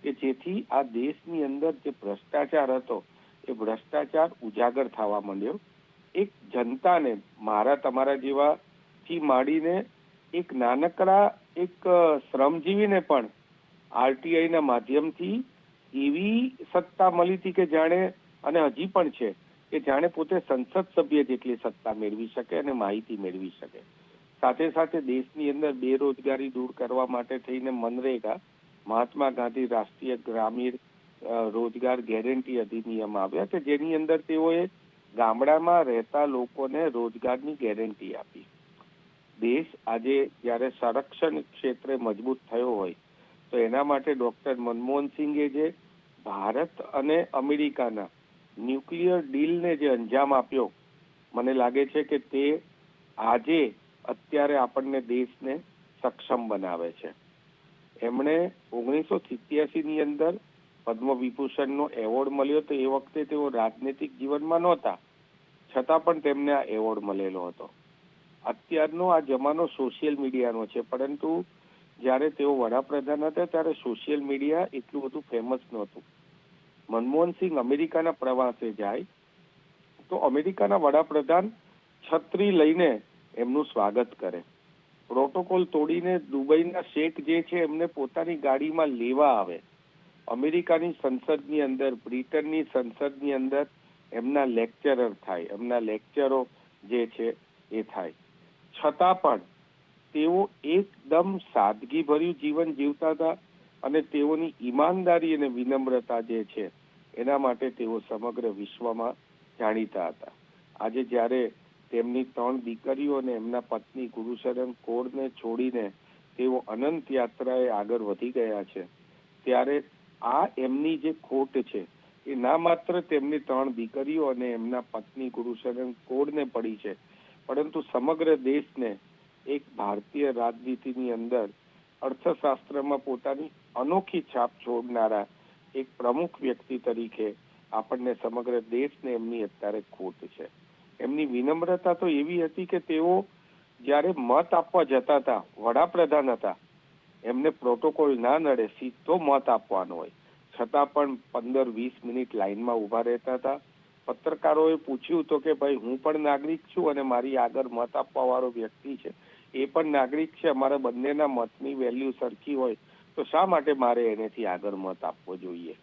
[SPEAKER 6] કે જેથી આ દેશની અંદર જે ભ્રષ્ટાચાર હતો એ ભ્રષ્ટાચાર ઉજાગર થવા માંડ્યો. એક જનતાને, મારા તમારા જેવાથી માંડીને એક નાનકડા એક શ્રમજીવીને પણ આરટીઆઈના માધ્યમથી એવી સત્તા મળી હતી કે જાણે, અને હજી પણ છે, કે જાણે પોતે સંસદ સભ્ય જેટલી સત્તા મેળવી શકે અને માહિતી મેળવી શકે. સાથે સાથે દેશની અંદર બેરોજગારી દૂર કરવા માટે થઈને મનરેગા, મહાત્મા ગાંધી રાષ્ટ્રીય ગ્રામીણ રોજગાર ગેરંટી અધિનિયમ આવ્યા કે જેની અંદર તેઓએ ગામડામાં રહેતા લોકોને રોજગારની ગેરંટી આપી. દેશ આજે જ્યારે સંરક્ષણ ક્ષેત્રે મજબૂત થયો હોય તો એના માટે ડોક્ટર મનમોહન સિંઘે જે ભારત અને અમેરિકાના ન્યુક્લિયર ડીલને જે અંજામ આપ્યો, મને લાગે છે કે તે આજે અત્યારે આપણને દેશને સક્ષમ બનાવે છે. એમણે 1987ની અંદર પદ્મ વિભૂષણનો એવોર્ડ મળ્યો તો એ વખતે તેઓ રાજનૈતિક જીવનમાં નહોતા, છતાં પણ તેમને આ એવોર્ડ મળેલો હતો. અત્યારનો આ જમાનો સોશિયલ મીડિયાનો છે, પરંતુ જ્યારે તેઓ વડાપ્રધાન હતા ત્યારે સોશિયલ મીડિયા એટલું બધું ફેમસ નહોતું. મનમોહન સિંહ અમેરિકાના પ્રવાસે જાય તો અમેરિકાના વડાપ્રધાન છત્રી લઈને એમનું સ્વાગત કરે. પ્રોટોકોલ તોડીને દુબઈના શેખ જે છે એમને પોતાની ગાડીમાં લેવા આવે. અમેરિકાની સંસદની અંદર, બ્રિટનની સંસદની અંદર એમના લેક્ચરર થાય, એમના લેક્ચરો જે છે એ થાય. છતાં પણ તેઓ એકદમ સાદગીભર્યું જીવન જીવતા હતા અને તેઓની ઈમાનદારી અને વિનમ્રતા જે છે એના માટે તેઓ સમગ્ર વિશ્વમાં જાણીતા હતા. આજે જ્યારે તેમની 3 દીકરીઓ અને એમના પત્ની ગુરુશરણ કૌરને છોડીને તેઓ અનંત યાત્રાએ આગળ વધી ગયા છે, ત્યારે આ એમની જે ખોટ છે એ ના માત્ર તેમની 3 દીકરીઓ અને એમના પત્ની ગુરુશરણ કૌરને પડી છે, પરંતુ સમગ્ર દેશને એક ભારતીય રાજનીતિની અંદર અર્થશાસ્ત્રમાં પોતાની અનોખી છાપ છોડનારા એક પ્રમુખ વ્યક્તિ તરીકે આપણને સમગ્ર દેશને એમની અત્યારે ખોટ છે. એમની વિનમ્રતા તો એવી હતી કે તેઓ જ્યારે મત આપવા જતા હતા, વડાપ્રધાન હતા, એમને પ્રોટોકોલ ના નડે, સીધો મત આપવાનો હોય, છતાં પણ 15-20 મિનિટ લાઈનમાં ઉભા રહેતા હતા. પત્રકારોએ પૂછ્યું તો કે ભાઈ હું પણ નાગરિક છું અને મારી આગળ મત આપવા વાળો વ્યક્તિ છે એ પણ નાગરિક છે, અમારા બંનેના મતની વેલ્યુ સરખી હોય તો શા માટે મારે એનેથી આગળ મત આપવો જોઈએ?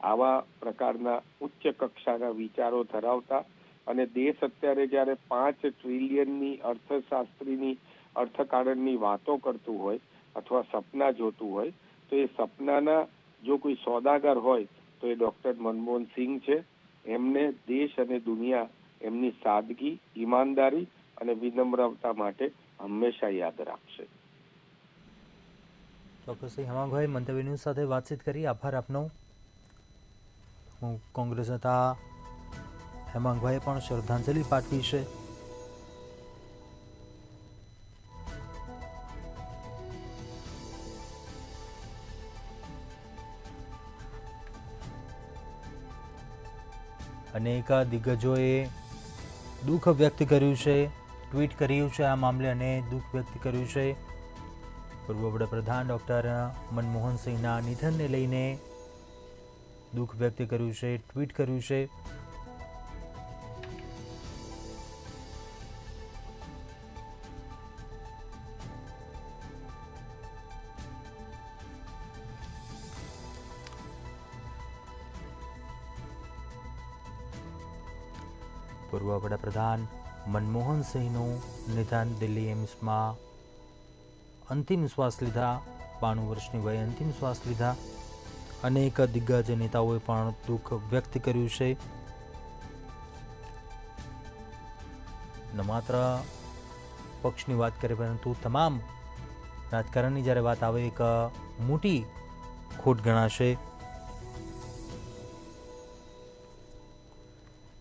[SPEAKER 6] આવા પ્રકારના ઉચ્ચ કક્ષાના વિચારો ધરાવતા અને દેશ અત્યારે જ્યારે 5 ટ્રિલિયનની અર્થશાસ્ત્રીની અર્થકારણની વાતો કરતું હોય અથવા સપના જોતું હોય તો એ સપનાના જો કોઈ સોદાગર હોય તો એ ડોક્ટર મનમોહન સિંહ છે. એમને દેશ અને દુનિયા એમની સાદગી, ઈમાનદારી અને વિનમ્રતા માટે હંમેશા યાદ રાખશે.
[SPEAKER 1] ચોક્કસથી હેમાંગભાઈ, મંતવ્ય ન્યૂઝ સાથે વાતચીત કરી, આભાર આપનો. કોંગ્રેસ નેતા હેમાંગભાઈએ પણ શ્રદ્ધાંજલિ પાઠવી છે. અનેક દિગ્ગજોએ દુઃખ વ્યક્ત કર્યું છે, ટ્વીટ કર્યું છે આ મામલે અને દુઃખ વ્યક્ત કર્યું છે. પૂર્વ વડાપ્રધાન ડૉક્ટર મનમોહન સિંહના નિધનને લઈને દુઃખ વ્યક્ત કર્યું છે, ટ્વીટ કર્યું છે. પૂર્વ વડાપ્રધાન મનમોહન સિંહનું નિધન. દિલ્હી એમ્સમાં અંતિમ શ્વાસ લીધા. 92 વર્ષની વયે અંતિમ શ્વાસ લીધા. અનેક દિગ્ગજ નેતાઓએ પણ દુઃખ વ્યક્ત કર્યું છે. ન માત્ર પક્ષની વાત કરીએ પરંતુ તમામ રાજકારણની જ્યારે વાત આવે એક મોટી ખોટ ગણાશે.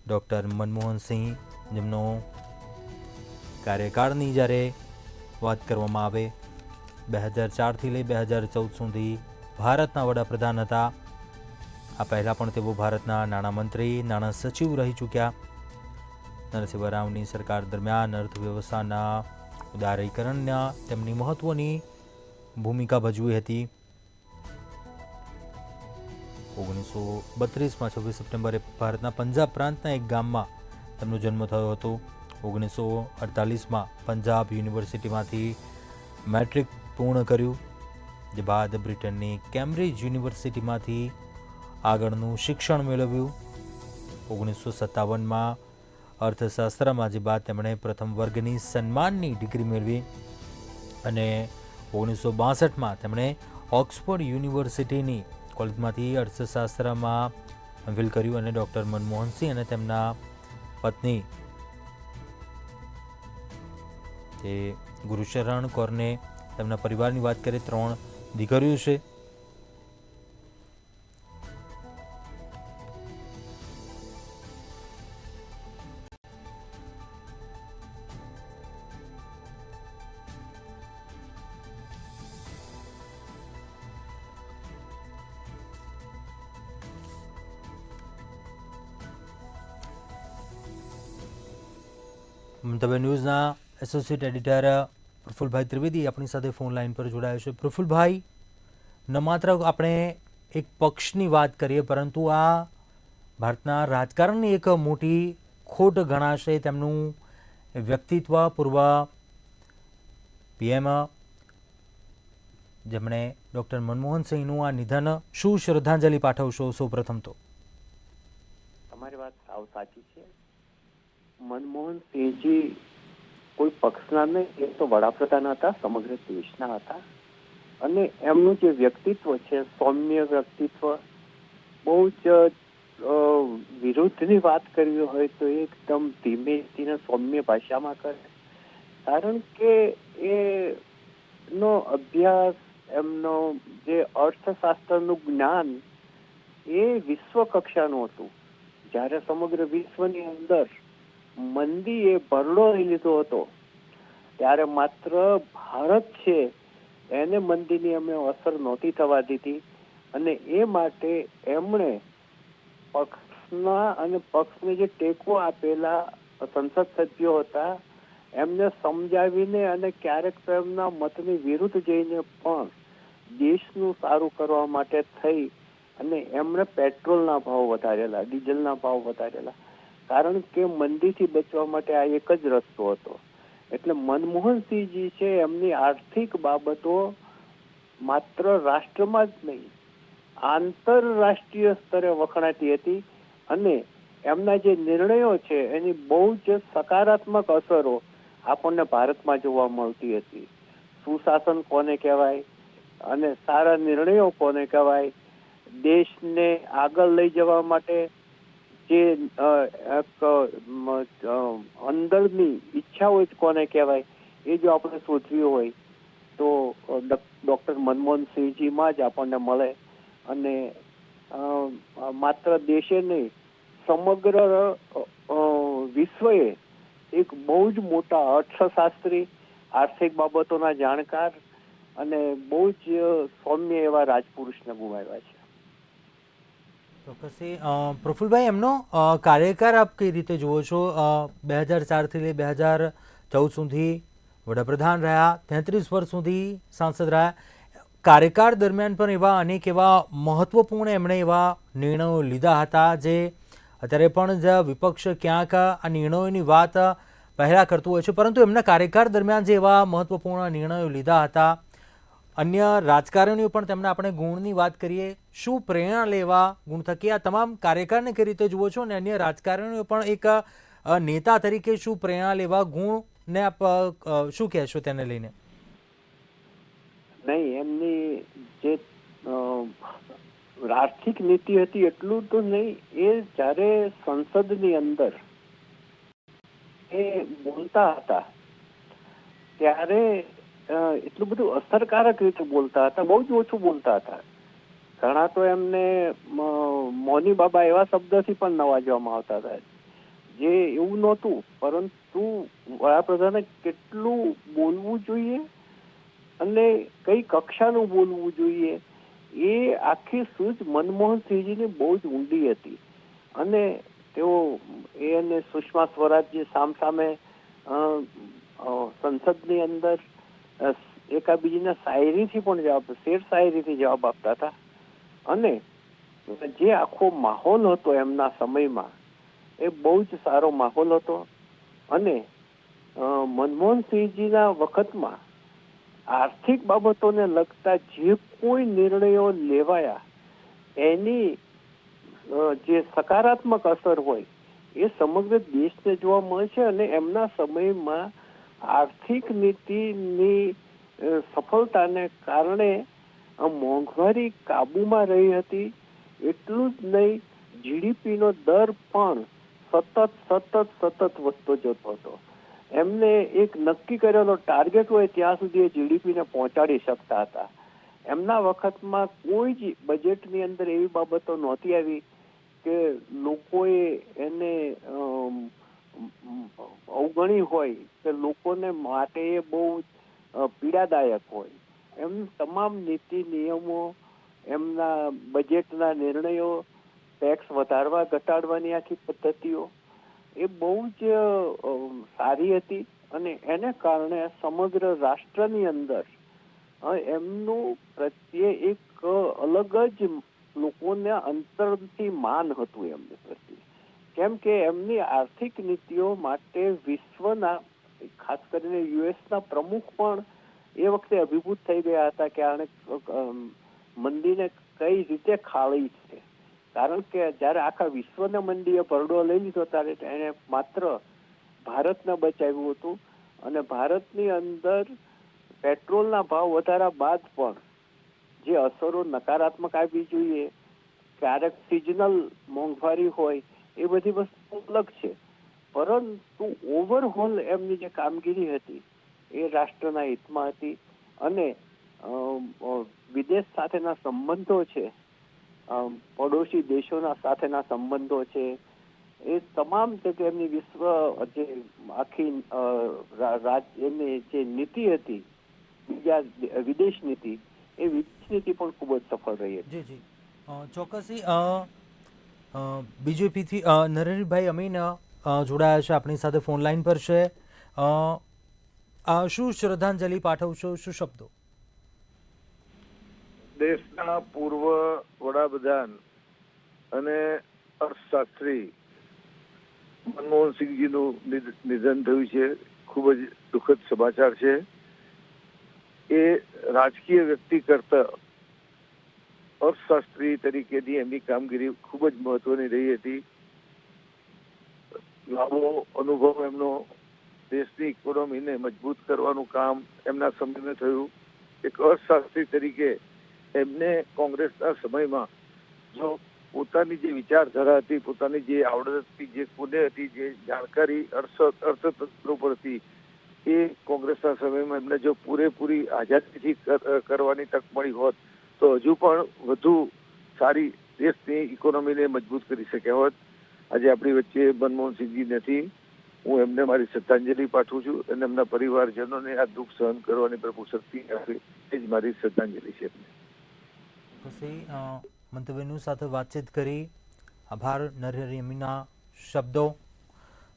[SPEAKER 1] ડૉક્ટર મનમોહન સિંહ જેમનો કાર્યકાળની જ્યારે વાત કરવામાં આવે 2004થી લઈ 2014 સુધી ભારતના વડાપ્રધાન હતા. આ પહેલાં પણ તેઓ ભારતના નાણામંત્રી, નાણાં સચિવ રહી ચૂક્યા. નરસિંહ રાવની સરકાર દરમિયાન અર્થવ્યવસ્થાના ઉદારીકરણના તેમની મહત્ત્વની ભૂમિકા ભજવી હતી. 1932માં 26 સપ્ટેમ્બરે ભારતના પંજાબ પ્રાંતના એક ગામમાં તેમનો જન્મ થયો હતો. 1948માં પંજાબ યુનિવર્સિટીમાંથી મેટ્રિક પૂર્ણ કર્યું. જે બાદ બ્રિટનની કેમ્બ્રિજ યુનિવર્સિટીમાંથી આગળનું શિક્ષણ મેળવ્યું. 1957માં અર્થશાસ્ત્રમાં જે બાદ તેમણે પ્રથમ વર્ગની સન્માનની ડિગ્રી મેળવી અને 1962માં તેમણે ઓક્સફોર્ડ યુનિવર્સિટીની કોલેજમાંથી અર્થશાસ્ત્રમાં એમફિલ કર્યું અને ડૉક્ટર મનમોહન સિંહ અને તેમના પત્ની તે ગુરુશરણ કૌરને તેમના પરિવારની વાત કરીએ 3 દીકરીઓ છે. મંતવ્ય ન્યૂઝના એસોસિએટ એડિટર પ્રફુલભાઈ ત્રિવેદી આપણી સાથે ફોન લાઈન પર જોડાયા છે. પ્રફુલભાઈ, ન માત્ર આપણે એક પક્ષની વાત કરીએ પરંતુ આ ભારતના રાજકારણની એક મોટી ખોટ ગણાશે. તેમનું વ્યક્તિત્વ પૂર્વ પીએમ જેમણે ડૉક્ટર મનમોહન સિંહનું આ નિધન, શું શ્રદ્ધાંજલિ પાઠવશો? સૌ પ્રથમ તો
[SPEAKER 7] તમારી વાત સાવ સાચી છે. મનમોહન સિંહજી કોઈ પક્ષના નહીં, એ તો વડાપ્રધાન હતા, સમગ્ર દેશના હતા. અને એમનું જે વ્યક્તિત્વ છે, સૌમ્ય વ્યક્તિત્વ, બહુ જ વિરુદ્ધની વાત કરવી હોય તો એકદમ ધીમે સૌમ્ય ભાષામાં કરે. કારણ કે એનો અભ્યાસ, એમનો જે અર્થશાસ્ત્રનું જ્ઞાન એ વિશ્વ કક્ષાનું હતું. જ્યારે સમગ્ર વિશ્વની અંદર મંદીએ ભરડો લઈ લીધો હતો ત્યારે માત્ર ભારત છે એને મંદીની અમે અસર નહોતી થવા દીધી. અને એ માટે એમણે પક્ષના અને પક્ષને જે ટેકો આપેલા સંસદ સભ્યો હતા એમને સમજાવીને અને ક્યારેક તો એમના મતની વિરુદ્ધ જઈને પણ દેશનું સારું કરવા માટે થઈ અને એમણે પેટ્રોલના ભાવ વધારેલા, ડીઝલના ભાવ વધારેલા. કારણ કે મંદીથી બચવા માટે આ એક જ રસ્તો હતો. એટલે મનમોહનસિંહજી છે એમની આર્થિક બાબતો માત્ર રાષ્ટ્રમાં જ નહીં, આંતરરાષ્ટ્રીય સ્તરે વખણાતી હતી. અને એમના જે નિર્ણયો છે એની બહુ જ સકારાત્મક અસરો આપણને ભારતમાં જોવા મળતી હતી. સુશાસન કોને કહેવાય અને સારા નિર્ણયો કોને કહેવાય, દેશને આગળ લઈ જવા માટે જે અંદરની ઈચ્છાઓ કોને કહેવાય, એ જો આપણે શોધવી હોય તો ડૉક્ટર મનમોહનસિંહજીમાં જ આપણને મળે. અને માત્ર દેશે નહીં સમગ્ર વિશ્વએ એક બહુ જ મોટા અર્થશાસ્ત્રી, આર્થિક બાબતોના જાણકાર અને બહુ જ સૌમ્ય એવા રાજપુરુષને ગુમાવ્યા છે.
[SPEAKER 1] ચોક્કસથી પ્રફુલભાઈ, એમનો કાર્યકાળ આપ કઈ રીતે જુઓ છો? 2004થી લઈ 2014 સુધી વડાપ્રધાન રહ્યા, 33 વર્ષ સુધી સાંસદ રહ્યા. કાર્યકાળ દરમિયાન પણ અનેક એવા મહત્વપૂર્ણ એમણે એવા નિર્ણયો લીધા હતા, જે અત્યારે પણ જ વિપક્ષ ક્યાંક આ નિર્ણયોની વાત પહેલાં કરતું હોય છે, પરંતુ એમના કાર્યકાળ દરમિયાન જે એવા મહત્વપૂર્ણ નિર્ણયો લીધા હતા, અન્ય રાજકારણીઓ પણ તેમના આપણે ગુણની વાત કરીએ, શું પ્રેરણા લેવા ગુણ થકી આ તમામ કાર્યકાળને કઈ રીતે જુઓ છો? અને અન્ય રાજકારણીઓ પણ એક નેતા તરીકે શું પ્રેરણા લેવા ગુણને આપ શું કહેશો તેને લઈને?
[SPEAKER 7] નહીં, એમની જે આર્થિક નીતિ હતી એટલું તો નહીં, એ જ્યારે સંસદની અંદર એ બોલતા હતા ત્યારે એટલું બધું અસરકારક રીતે બોલતા હતા, બહુ જ ઓછું બોલતા હતા. ઘણા તો એમને મૌની બાબા એવા શબ્દથી પણ નવાજવામાં આવતા હતા, જે એવું નહોતું. પરંતુ વડાપ્રધાને કેટલું બોલવું જોઈએ અને કઈ કક્ષાનું બોલવું જોઈએ એ આખી સૂઝ મનમોહનસિંહજીની બહુ જ ઊંડી હતી. અને તેઓ અને સુષ્મા સ્વરાજજી સામસામે સંસદની અંદર એકાબીજીના શાયરીથી પણ શેર શાયરીથી જવાબ આપતા હતા. અને જે આખો માહોલ હતો એમના સમયમાં એ બહુ જ સારો માહોલ હતો. અને મનમોહનસિંહજીના વખતમાં આર્થિક બાબતોને લગતા જે કોઈ નિર્ણયો લેવાયા એની જે સકારાત્મક અસર હોય એ સમગ્ર દેશને જોવા મળે છે. અને એમના સમયમાં આર્થિક નીતિની સફળતાને કારણે મોંઘવારી કાબુમાં રહી હતી. એટલું જ નહીં, જીડીપીનો દર પણ સતત વધતો જતો હતો. એમને એક નક્કી કરેલો ટાર્ગેટ હોય ત્યાં સુધી એ જીડીપીને પહોંચાડી શકતા હતા. એમના વખતમાં કોઈ જ બજેટની અંદર એવી બાબતો નહોતી આવી કે લોકોએ એને અવગણી હોય કે લોકોને માટે એ બહુ પીડાદાયક હોય. એમ તમામ નીતિ નિયમો, એમના બજેટના નિર્ણયો, ટેક્સ વધારવા ઘટાડવાની આખી પદ્ધતિઓ એ બહુ જ સારી હતી. અને એને કારણે સમગ્ર રાષ્ટ્રની અંદર એમનું પ્રત્યે એક અલગ જ લોકોને અંતરથી માન હતું એમની પ્રત્યે. કેમ કે એમની આર્થિક નીતિઓ માટે વિશ્વના, ખાસ કરીને યુએસના પ્રમુખ પણ એ વખતે અભિભૂત થઈ ગયા હતા કે આણે મંદીને કઈ રીતે ખાળી છે. કારણ કે જયારે આખા વિશ્વને મંદીએ ભરડો લઈ લીધો ત્યારે એને માત્ર ભારતને બચાવ્યું હતું. અને ભારતની અંદર પેટ્રોલના ભાવ વધારા બાદ પણ જે અસરો નકારાત્મક આવી જોઈએ, ક્યારેક સિઝનલ મોંઘવારી હોય, એ બધી વસ્તુ અલગ છે. પરંતુ ઓવરઓલ એમની જે કામગીરી હતી એ રાષ્ટ્રના હિતમાં હતી. અને વિદેશ સાથેના સંબંધો છે, પડોશી દેશોના સાથેના સંબંધો છે, એ તમામ જગ્યાએ એમની વિશ્વ જે આખી એમની જે નીતિ હતી, બીજા વિદેશ નીતિ, એ વિદેશ નીતિ પણ ખૂબ જ સફળ રહી હતી.
[SPEAKER 1] જી ચોક્કસથી. બીજેપીથી નરેશભાઈ અમીન જોડાયા છે આપણી સાથે, ફોન લાઈન પર છે. શું શ્રદ્ધાંજલિ પાઠવશો, શું શબ્દો?
[SPEAKER 8] દેશના પૂર્વ વડાપ્રધાન અને અર્થશાસ્ત્રી મનમોહનસિંહજીનું નિધન થયું છે. ખૂબ જ દુઃખદ સમાચાર છે. એ રાજકીય વ્યક્તિ કરતા અર્થશાસ્ત્રી તરીકેની એમની કામગીરી ખૂબ જ મહત્વની રહી હતી. લાંબો અનુભવ એમનો, દેશની ઇકોનોમીને મજબૂત કરવાનું કામ એમના સમયમાં થયું. એક અર્થશાસ્ત્રી તરીકે એમને કોંગ્રેસના સમયમાં જો પોતાની જે વિચારધારા હતી, પોતાની જે આવડત હતી, જે કુને હતી, જે જાણકારી અર્થતંત્ર ઉપર હતી, એ કોંગ્રેસના સમયમાં એમને જો પૂરેપૂરી આઝાદીથી કરવાની તક મળી હોત તો હજુ પણ વધુ સારી દેશની ઇકોનોમીને મજબૂત કરી શક્યા હોત. આજે આપણી વચ્ચે મનમોહનસિંહજી નથી. હું એમને મારી શ્રદ્ધાંજલિ પાઠવું છું અને એમના પરિવારજનોને આ દુઃખ સહન કરવાની પ્રભુ શક્તિ આપે, એ જ મારી શ્રદ્ધાંજલિ છે એમને.
[SPEAKER 1] પછી મંતવ્ય ન્યૂઝ સાથે વાતચીત કરી. આભાર નરહરી અમીના શબ્દો.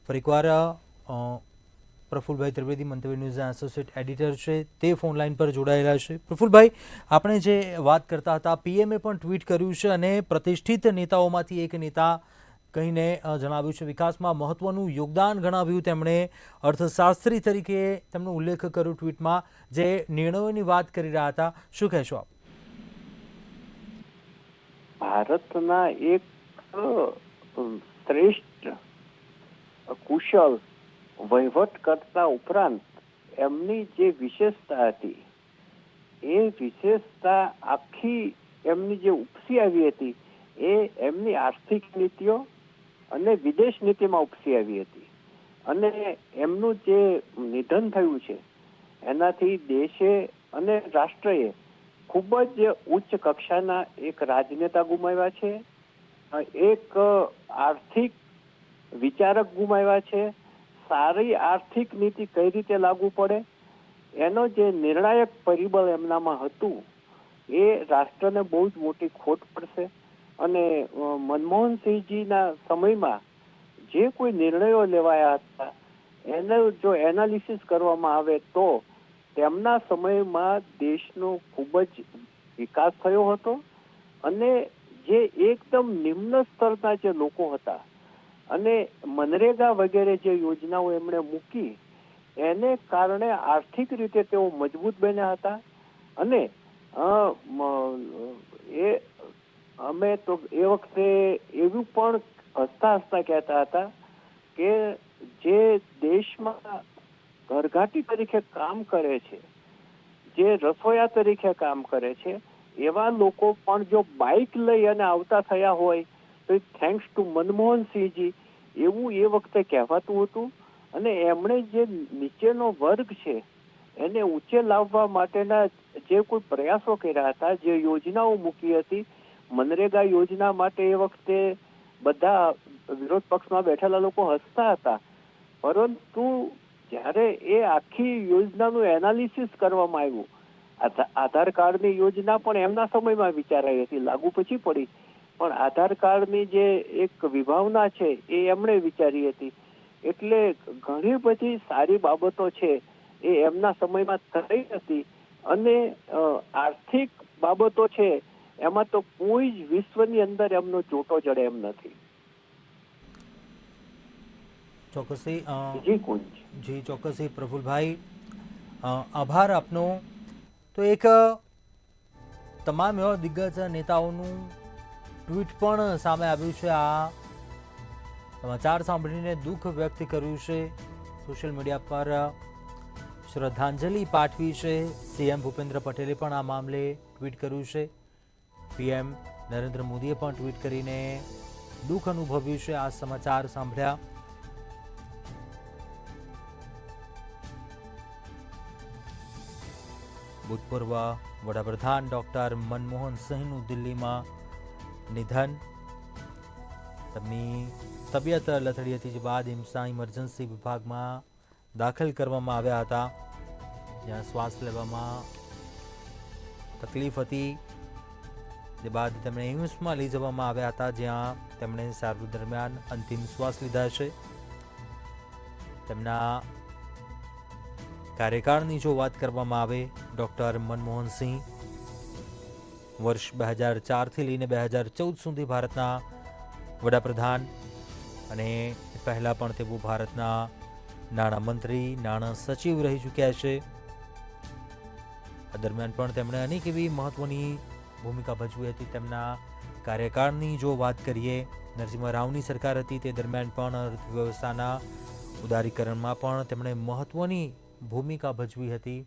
[SPEAKER 1] ફરી એકવાર પ્રફુલભાઈ ત્રિવેદી મંતવ્ય ન્યૂઝના એસોસિએટ એડિટર છે, તે ફોન લાઈન પર જોડાયેલા છે. પ્રફુલભાઈ, આપણે જે વાત કરતા હતા, પીએમએ પણ ટ્વીટ કર્યું છે અને પ્રતિષ્ઠિત નેતાઓમાંથી એક નેતા કહીને જણાવ્યું છે, વિકાસમાં મહત્વનું યોગદાન ગણાવ્યું તેમણે. અર્થશાસ્ત્રી તરીકે તેમનો ઉલ્લેખ કર્યો ટ્વીટમાં, જે નિર્ણયોની વાત કરી રહ્યા હતા. શું કહેશો આપ?
[SPEAKER 7] ભારતના એક શ્રેષ્ઠ કુશળ વહીવટકર્તા ઉપરાંત એમની જે વિશેષતા હતી, એ વિશેષતા આખી એમની જે ઉપસી આવી હતી, એ એમની આર્થિક નીતિઓ અને વિદેશ નીતિમાં ઉપસી આવી હતી. અને એમનું જે નિધન થયું છે, એનાથી દેશે અને રાષ્ટ્રએ ખૂબ જ ઉચ્ચ કક્ષાના એક રાજનેતા ગુમાવ્યા છે, એક આર્થિક વિચારક ગુમાવ્યા છે. સારી આર્થિક નીતિ કઈ રીતે લાગુ પડે એનો જે નિર્ણાયક પરિબળ એમનામાં હતું, એ રાષ્ટ્રને બહુ જ મોટી ખોટ પડશે. અને મનમોહનસિંહજીના સમયમાં જે કોઈ નિર્ણયો લેવાયા હતા, એનો જો એનાલિસિસ કરવામાં આવે તો તેમના સમયમાં દેશનો ખૂબ જ વિકાસ થયો હતો. અને જે એકદમ નિમ્ન સ્તરના જે લોકો હતા અને મનરેગા વગેરે જે યોજનાઓ એમણે મૂકી, એને કારણે આર્થિક રીતે તેઓ મજબૂત બન્યા હતા. અને અમે તો એ વખતે એવું પણ હસતા હસતા કહેતા હતા કે જે દેશમાં ઘરઘાટી તરીકે કામ કરે છે, જે રસોયા તરીકે કામ કરે છે, એવા લોકો પણ જો બાઇક લઈ અને આવતા થયા હોય તો થેન્ક્સ ટુ મનમોહનસિંહજી, એવું એ વખતે કહેવાતું હતું. અને એમણે જે નીચેનો વર્ગ છે એને ઊંચે લાવવા માટેના જે કોઈ પ્રયાસો કર્યા હતા, જે યોજનાઓ મૂકી હતી, મનરેગા યોજના માટે એ વખતે બધા વિરોધ પક્ષમાં બેઠેલા લોકો હસતા હતા. પરંતુ જ્યારે એ આખી યોજનાનું એનાલિસિસ કરવામાં આવ્યું, આધાર કાર્ડની યોજના પણ એમના સમયમાં વિચારાઈ હતી, લાગુ પછી પડી, પણ આધાર કાર્ડની જે એક વિભાવના છે એ એમણે વિચારી હતી. એટલે ઘણી બધી સારી બાબતો છે એ એમના સમયમાં થઈ હતી. અને આર્થિક બાબતો છે એમાં તો કોઈ જ વિશ્વની અંદર એમનો જોટો જડે એમ નથી.
[SPEAKER 1] ચોક્કસથી
[SPEAKER 7] જી
[SPEAKER 1] ચોક્કસથી પ્રફુલભાઈ, આભાર આપનો. તો એક તમામ એવા દિગ્ગજ નેતાઓનું ટ્વીટ પણ સામે આવ્યું છે. આ સમાચાર સાંભળીને દુઃખ વ્યક્ત કર્યું છે, સોશિયલ મીડિયા પર શ્રદ્ધાંજલિ પાઠવી છે. સીએમ ભૂપેન્દ્ર પટેલે પણ આ મામલે ટ્વીટ કર્યું છે. પીએમ નરેન્દ્ર મોદીએ પણ ટ્વીટ કરીને દુઃખ અનુભવ્યું છે આ સમાચાર સાંભળ્યા. ભૂતપૂર્વ વડાપ્રધાન ડોક્ટર મનમોહન સિંહનું દિલ્હીમાં નિધન. તેમની તબિયત લથડી હતી, જે બાદ એમ્સના ઇમરજન્સી વિભાગમાં દાખલ કરવામાં આવ્યા હતા, જ્યાં શ્વાસ લેવામાં તકલીફ હતી. જે બાદ તેમણે એમ્સમાં લઈ જવામાં આવ્યા હતા, જ્યાં તેમણે સારવાર દરમિયાન અંતિમ શ્વાસ લીધા છે. તેમના કાર્યકાળની જો વાત કરવામાં આવે, ડૉક્ટર મનમોહન સિંહ વર્ષ 2004થી લઈને 2014 સુધી ભારતના વડાપ્રધાન, અને પહેલાં પણ તેઓ ભારતના નાણામંત્રી, નાણાં સચિવ રહી ચૂક્યા છે. આ દરમિયાન પણ તેમણે અનેક એવી મહત્વની ભૂમિકા ભજવી હતી. તેમના કાર્યકાળની જો વાત કરીએ, નરસિંહ રાવની સરકાર હતી તે દરમિયાન પણ અર્થવ્યવસ્થાના ઉદારીકરણમાં પણ તેમણે મહત્વની ભૂમિકા ભજવી હતી.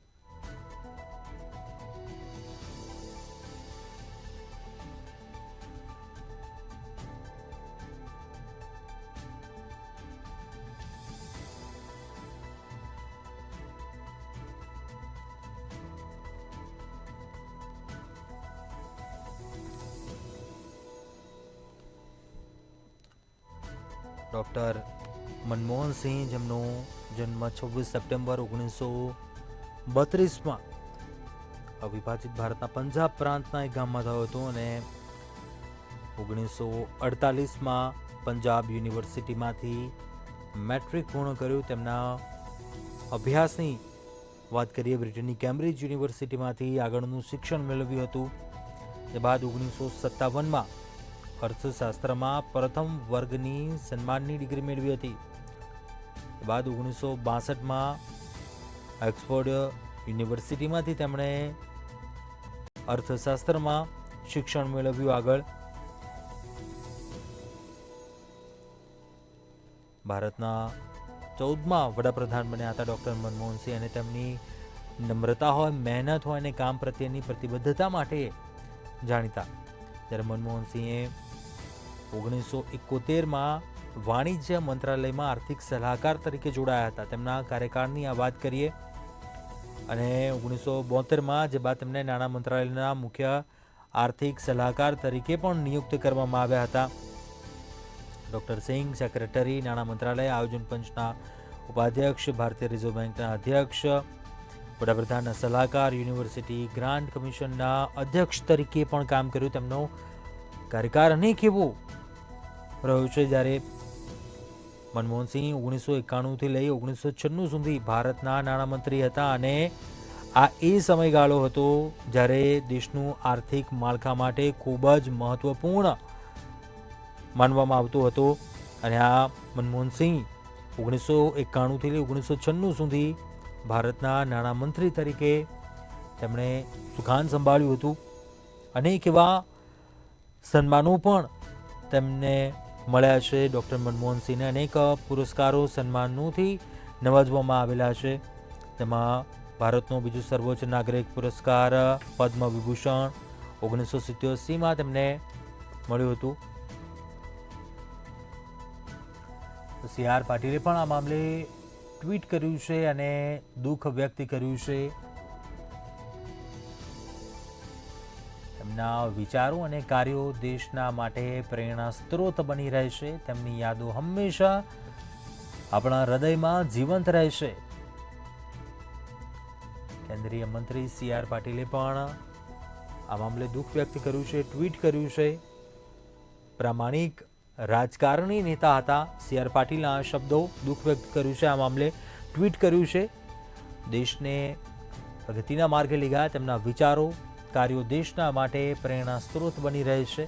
[SPEAKER 1] ડૉક્ટર મનમોહન સિંહ, જેમનો જન્મ 26 સપ્ટેમ્બર 1932માં અવિભાજિત ભારતના પંજાબ પ્રાંતના એક ગામમાં થયો હતો અને 1948માં પંજાબ યુનિવર્સિટીમાંથી મેટ્રિક પૂર્ણ કર્યું. તેમના અભ્યાસની વાત કરીએ, બ્રિટનની કેમ્બ્રિજ યુનિવર્સિટીમાંથી આગળનું શિક્ષણ મેળવ્યું હતું. તે બાદ 1957માં અર્થશાસ્ત્રમાં પ્રથમ વર્ગની સન્માનની ડિગ્રી મેળવી હતી. તે બાદ 1962માં ઓક્સફોર્ડ યુનિવર્સિટીમાંથી તેમણે અર્થશાસ્ત્રમાં શિક્ષણ મેળવ્યું. આગળ ભારતના 14મા વડાપ્રધાન બન્યા હતા ડૉક્ટર મનમોહન સિંહ, અને તેમની નમ્રતા હોય, મહેનત હોય અને કામ પ્રત્યેની પ્રતિબદ્ધતા માટે જાણીતા. જ્યારે મનમોહન સિંહે 1971માં વાણિજ્ય મંત્રાલયમાં આર્થિક સલાહકાર તરીકે જોડાયા હતા. તેમના કાર્યકાળની આ વાત કરીએ અને 1972માં જે બાદ તેમને નાણાં મંત્રાલયના મુખ્ય આર્થિક સલાહકાર તરીકે પણ નિયુક્ત કરવામાં આવ્યા હતા. ડૉક્ટર સિંહ સેક્રેટરી, નાણાં મંત્રાલય, આયોજન પંચના ઉપાધ્યક્ષ, ભારતીય રિઝર્વ બેંકના અધ્યક્ષ, વડાપ્રધાનના સલાહકાર, યુનિવર્સિટી ગ્રાન્ટ કમિશનના અધ્યક્ષ તરીકે પણ કામ કર્યું. તેમનો કાર્યકાળ અનેક એવો રહ્યો છે. જ્યારે મનમોહનસિંહ 1991થી લઈ 1996 સુધી ભારતના નાણામંત્રી હતા અને આ એ સમયગાળો હતો જ્યારે દેશનું આર્થિક માળખા માટે ખૂબ જ મહત્વપૂર્ણ માનવામાં આવતો હતો. અને આ મનમોહનસિંહ 1991થી લઈ 1996 સુધી ભારતના નાણામંત્રી તરીકે તેમણે સુકાન સંભાળ્યું હતું. અનેક એવા સન્માનો પણ તેમને મળ્યા છે. ડૉક્ટર મનમોહનસિંહને અનેક પુરસ્કારો, સન્માનોથી નવાજવામાં આવેલા છે. તેમાં ભારતનો બીજો સર્વોચ્ચ નાગરિક પુરસ્કાર પદ્મ વિભૂષણ 1987માં તેમને મળ્યું હતું. સી.આર. પાટીલે પણ આ મામલે ટ્વીટ કર્યું છે અને દુઃખ વ્યક્ત કર્યું છે. તેમના વિચારો અને કાર્યો દેશના માટે પ્રેરણા સ્ત્રોત બની રહેશે. તેમની યાદો હંમેશા આપણા હૃદયમાં જીવંત રહેશે. કેન્દ્રીય મંત્રી સી.આર. પાટીલે પણ આ મામલે દુઃખ વ્યક્ત કર્યું છે, ટ્વીટ કર્યું છે. પ્રામાણિક રાજકારણી નેતા હતા સી.આર. પાટીલના શબ્દો, દુઃખ વ્યક્ત કર્યું છે આ મામલે, ટ્વીટ કર્યું છે. દેશને પ્રગતિના માર્ગે લઈ ગયા. તેમના વિચારો, કાર્યો દેશના માટે પ્રેરણા સ્ત્રોત બની રહે છે.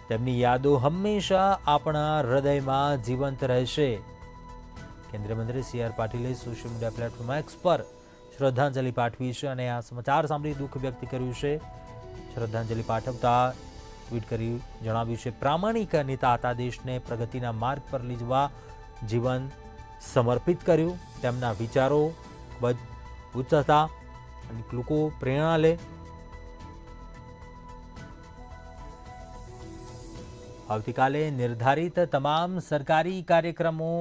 [SPEAKER 1] તેમની યાદો હંમેશા આપણા હૃદયમાં જીવંત રહેશે. કેન્દ્રીય મંત્રી સી.આર. પાટીલે સોશિયલ મીડિયા પ્લેટફોર્મ એક્સ પર શ્રદ્ધાંજલિ પાઠવી છે અને આ સમાચાર સાંભળી દુઃખ વ્યક્ત કર્યું છે. શ્રદ્ધાંજલિ પાઠવતા ટ્વીટ કરી જણાવ્યું છે, પ્રામાણિક નેતા હતા, દેશને પ્રગતિના માર્ગ પર લઈ જવા જીવન સમર્પિત કર્યું. તેમના વિચારો ખૂબ જ ઉચ્ચ હતા અને લોકો પ્રેરણા લે. આવતીકાલે નિર્ધારિત તમામ સરકારી કાર્યક્રમો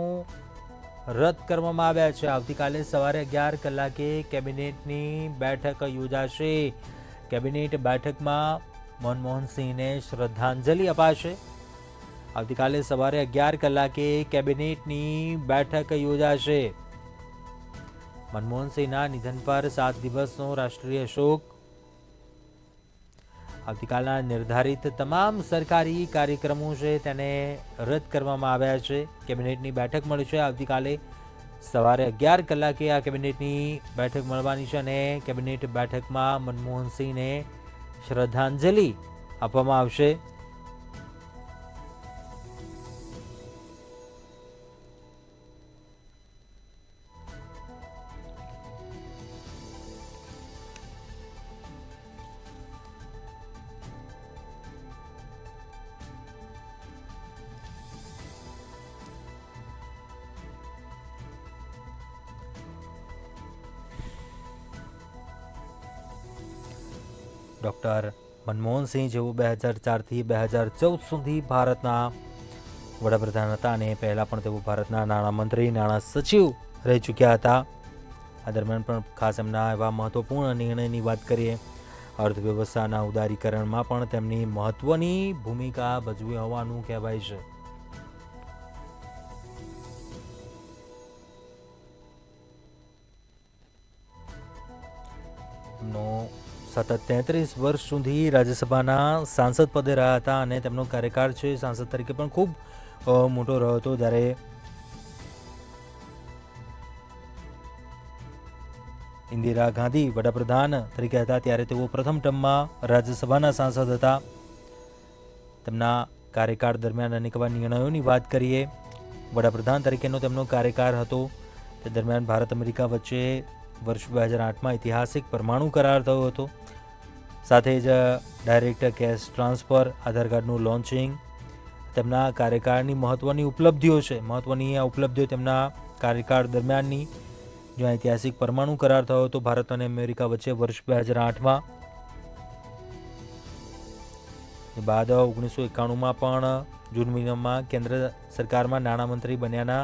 [SPEAKER 1] રદ કરવામાં આવ્યા છે. આવતીકાલે સવારે 11 કલાકે કેબિનેટની બેઠક યોજાશે. કેબિનેટ બેઠકમાં મનમોહનસિંહને શ્રદ્ધાંજલિ અપાશે. આવતીકાલે સવારે 11 કલાકે કેબિનેટની બેઠક યોજાશે. મનમોહનસિંહના નિધન પર 7 દિવસનો રાષ્ટ્રીય શોક. આવતીકાલના નિર્ધારિત તમામ સરકારી કાર્યક્રમો છે તેને રદ કરવામાં આવ્યા છે. કેબિનેટની બેઠક મળશે આવતીકાલે સવારે 11 કલાકે. આ કેબિનેટની બેઠક મળવાની છે અને કેબિનેટ બેઠકમાં મનમોહનસિંહને શ્રદ્ધાંજલિ આપવામાં આવશે. ડૉક્ટર મનમોહનસિંહ જેઓ 2004થી 2014 સુધી ભારતના વડાપ્રધાન હતા અને પહેલાં પણ તેઓ ભારતના નાણામંત્રી, નાણાં સચિવ રહી ચૂક્યા હતા. આ દરમિયાન પણ ખાસ એમના એવા મહત્વપૂર્ણ નિર્ણયની વાત કરીએ. અર્થવ્યવસ્થાના ઉદારીકરણમાં પણ તેમની મહત્વની ભૂમિકા ભજવી હોવાનું કહેવાય છે. તેમનો સતત 33 વર્ષ સુધી રાજ્યસભાના સાંસદ પદે રહ્યા હતા અને તેમનો કાર્યકાળ છે સાંસદ તરીકે પણ ખૂબ મોટો રહ્યો હતો. જ્યારે ઇન્દિરા ગાંધી વડાપ્રધાન તરીકે હતા ત્યારે તેઓ પ્રથમ ટર્મમાં રાજ્યસભાના સાંસદ હતા. તેમના કાર્યકાળ દરમિયાન અનેક એવા નિર્ણયોની વાત કરીએ. વડાપ્રધાન તરીકેનો તેમનો કાર્યકાળ હતો. તે દરમિયાન ભારત અમેરિકા વચ્ચે વર્ષ 2008માં ઐતિહાસિક પરમાણુ કરાર થયો હતો. સાથે જ ડાયરેક્ટ કેશ ટ્રાન્સફર, આધાર કાર્ડનું લોન્ચિંગ તેમના કાર્યકાળની મહત્ત્વની ઉપલબ્ધિઓ છે. મહત્ત્વની આ ઉપલબ્ધિઓ તેમના કાર્યકાળ દરમિયાનની, જ્યાં ઐતિહાસિક પરમાણુ કરાર થયો હતો ભારત અને અમેરિકા વચ્ચે વર્ષ 2008માં. બાદ 1991માં પણ જૂન મહિનામાં કેન્દ્ર સરકારમાં નાણામંત્રી બન્યાના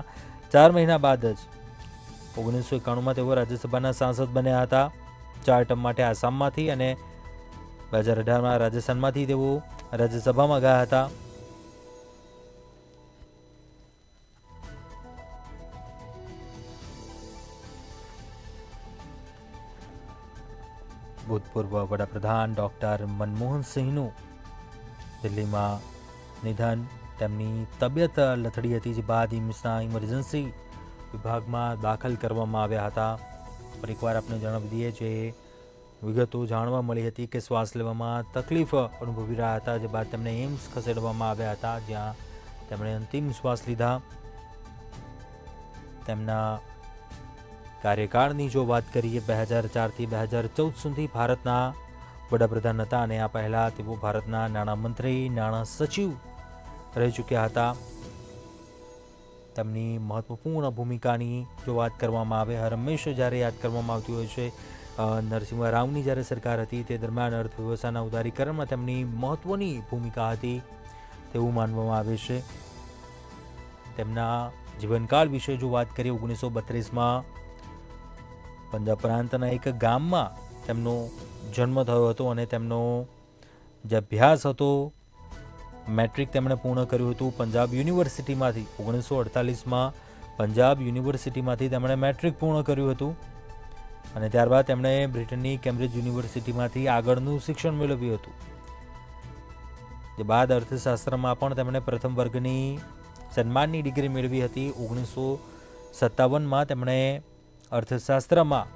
[SPEAKER 1] 4 મહિના બાદ જ 1991માં તેઓ રાજ્યસભાના સાંસદ બન્યા હતા 4 ટર્મ માટે આસામમાંથી, અને 2018માં રાજસ્થાનમાંથી તેઓ રાજ્યસભામાં ગયા હતા. ભૂતપૂર્વ વડાપ્રધાન ડૉક્ટર મનમોહન સિંહનું દિલ્હીમાં નિધન. તેમની તબિયત લથડી હતી, જે બાદ એમ્સના ઇમરજન્સી વિભાગમાં દાખલ કરવામાં આવ્યા હતા. પર એકવાર આપણે જણાવી દઈએ, જે વિગતો જાણવા મળી હતી કે શ્વાસ લેવામાં તકલીફ અનુભવી રહ્યા હતા, જે બાદ તેમને એમ્સ ખસેડવામાં આવ્યા હતા, જ્યાં તેમણે અંતિમ શ્વાસ લીધા. તેમના કાર્યકાળની જો વાત કરીએ, 2004થી 2014 સુધી ભારતના વડાપ્રધાન હતા અને આ પહેલાં તેઓ ભારતના નાણામંત્રી, નાણાં સચિવ રહી ચૂક્યા હતા. તેમની મહત્વપૂર્ણ ભૂમિકાની જો વાત કરવામાં આવે, હર હંમેશા જ્યારે યાદ કરવામાં આવતી હોય છે, નરસિંહ રાવની જ્યારે સરકાર હતી તે દરમિયાન અર્થવ્યવસ્થાના ઉદારીકરણમાં તેમની મહત્વની ભૂમિકા હતી તેવું માનવામાં આવે છે. તેમના જીવનકાળ વિશે જો વાત કરીએ, 1932માં પંજાબ પ્રાંતના એક ગામમાં તેમનો જન્મ થયો હતો અને તેમનો જે અભ્યાસ હતો, મેટ્રિક તેમણે પૂર્ણ કર્યું હતું પંજાબ યુનિવર્સિટીમાંથી. 1948માં પંજાબ યુનિવર્સિટીમાંથી તેમણે મેટ્રિક પૂર્ણ કર્યું હતું અને ત્યારબાદ તેમણે બ્રિટનની કેમ્બ્રિજ યુનિવર્સિટીમાંથી આગળનું શિક્ષણ મેળવ્યું હતું. જે બાદ અર્થશાસ્ત્રમાં પણ તેમણે પ્રથમ વર્ગની સન્માનની ડિગ્રી મેળવી હતી. 1957માં તેમણે અર્થશાસ્ત્રમાં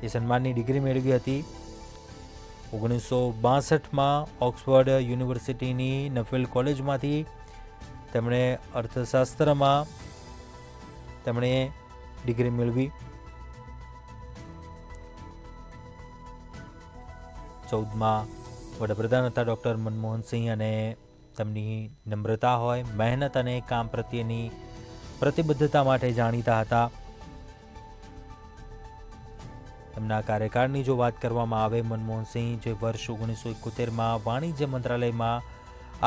[SPEAKER 1] એ સન્માનની ડિગ્રી મેળવી હતી. 1962માં ઓક્સફર્ડ યુનિવર્સિટીની નફેલ કોલેજમાંથી તેમણે અર્થશાસ્ત્રમાં તેમણે ડિગ્રી મેળવી. 2014માં વડાપ્રધાન હતા ડૉક્ટર મનમોહન સિંહ અને તેમની નમ્રતા હોય, મહેનત અને કામ પ્રત્યેની પ્રતિબદ્ધતા માટે જાણીતા હતા. તેમના કાર્યકાળની જો વાત કરવામાં આવે, મનમોહન સિંહ જે વર્ષ 1971માં વાણિજ્ય મંત્રાલયમાં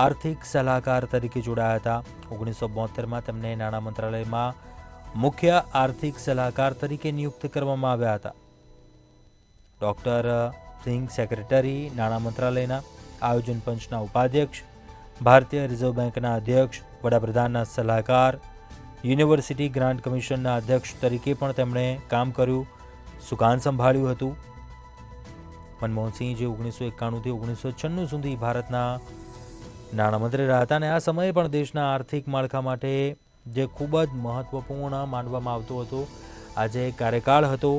[SPEAKER 1] આર્થિક સલાહકાર તરીકે જોડાયા હતા. 1972માં તેમને નાણાં મંત્રાલયમાં મુખ્ય આર્થિક સલાહકાર તરીકે નિયુક્ત કરવામાં આવ્યા હતા. ડૉક્ટર સિંહ સેક્રેટરી, નાણાં મંત્રાલયના આયોજન પંચના ઉપાધ્યક્ષ, ભારતીય રિઝર્વ બેંકના અધ્યક્ષ, વડાપ્રધાનના સલાહકાર, યુનિવર્સિટી ગ્રાન્ટ કમિશનના અધ્યક્ષ તરીકે પણ તેમણે કામ કર્યું, સુકાન સંભાળ્યું હતું. મનમોહનસિંહ જે 1991થી 1996 સુધી ભારતના નાણામંત્રી રહ્યા હતા અને આ સમયે પણ દેશના આર્થિક માળખા માટે જે ખૂબ જ મહત્વપૂર્ણ માનવામાં આવતો હતો આ જે કાર્યકાળ હતો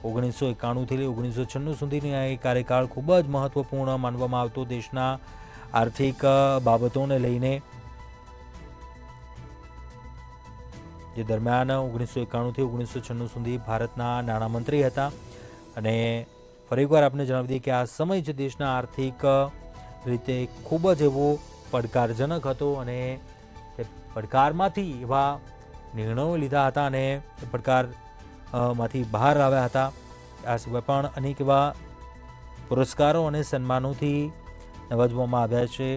[SPEAKER 1] 1991થી 1996 સુધીની આ કાર્યકાળ ખૂબ જ મહત્વપૂર્ણ માનવામાં આવતો દેશના આર્થિક બાબતોને લઈને. જે દરમિયાન 1991થી 1996 સુધી ભારતના નાણામંત્રી હતા અને ફરી એકવાર આપણે જણાવી દઈએ કે આ સમય જે દેશના આર્થિક રીતે ખૂબ જ એવો પડકારજનક હતો અને તે પડકારમાંથી એવા નિર્ણયો લીધા હતા અને એ પડકારમાંથી બહાર આવ્યા હતા. આ સિવાય પણ અનેક એવા પુરસ્કારો અને સન્માનોથી નવાજવામાં આવ્યા છે.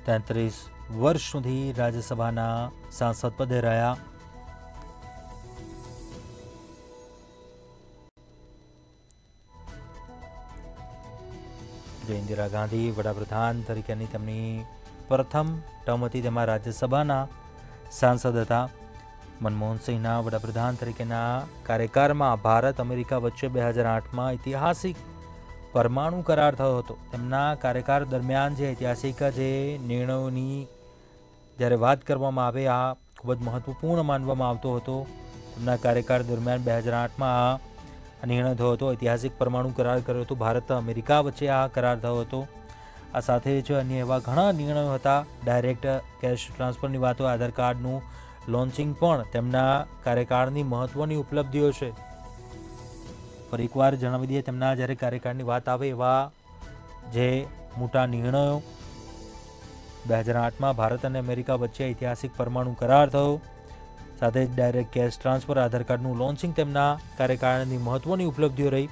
[SPEAKER 1] તેત્રીસ વર્ષ સુધી રાજ્યસભાના સાંસદ પદે રહ્યા. જે ઇન્દિરા ગાંધી વડાપ્રધાન તરીકેની તેમની પ્રથમ ટર્મ હતી, તેમાં રાજ્યસભાના સાંસદ હતા. મનમોહન સિંહના વડાપ્રધાન તરીકેના કાર્યકાળમાં ભારત અમેરિકા વચ્ચે 2008માં ઐતિહાસિક પરમાણુ કરાર થયો હતો. તેમના કાર્યકાળ દરમિયાન જે ઐતિહાસિક જે નિર્ણયોની જ્યારે વાત કરવામાં આવે, આ ખૂબ જ મહત્વપૂર્ણ માનવામાં આવતો હતો. તેમના કાર્યકાળ દરમિયાન 2008માં આ નિર્ણય થયો હતો. ઐતિહાસિક પરમાણુ કરાર કર્યો હતો. ભારત અમેરિકા વચ્ચે આ કરાર થયો હતો. આ સાથે જ અન્ય એવા ઘણા નિર્ણયો હતા. ડાયરેક્ટ કેશ ટ્રાન્સફરની વાતો, આધાર કાર્ડનું લોન્ચિંગ પણ તેમના કાર્યકાળની મહત્વની ઉપલબ્ધિઓ છે. ફરી એકવાર જણાવી દઈએ, તેમના જ્યારે કાર્યકાળની વાત આવે એવા જે મોટા નિર્ણયો, 2008માં ભારત અને અમેરિકા વચ્ચે ઐતિહાસિક પરમાણુ કરાર થયો, સાથે જ ડાયરેક્ટ કેશ ટ્રાન્સફર, આધાર કાર્ડનું લોન્ચિંગ તેમના કાર્યકાળની મહત્વની ઉપલબ્ધિઓ રહી.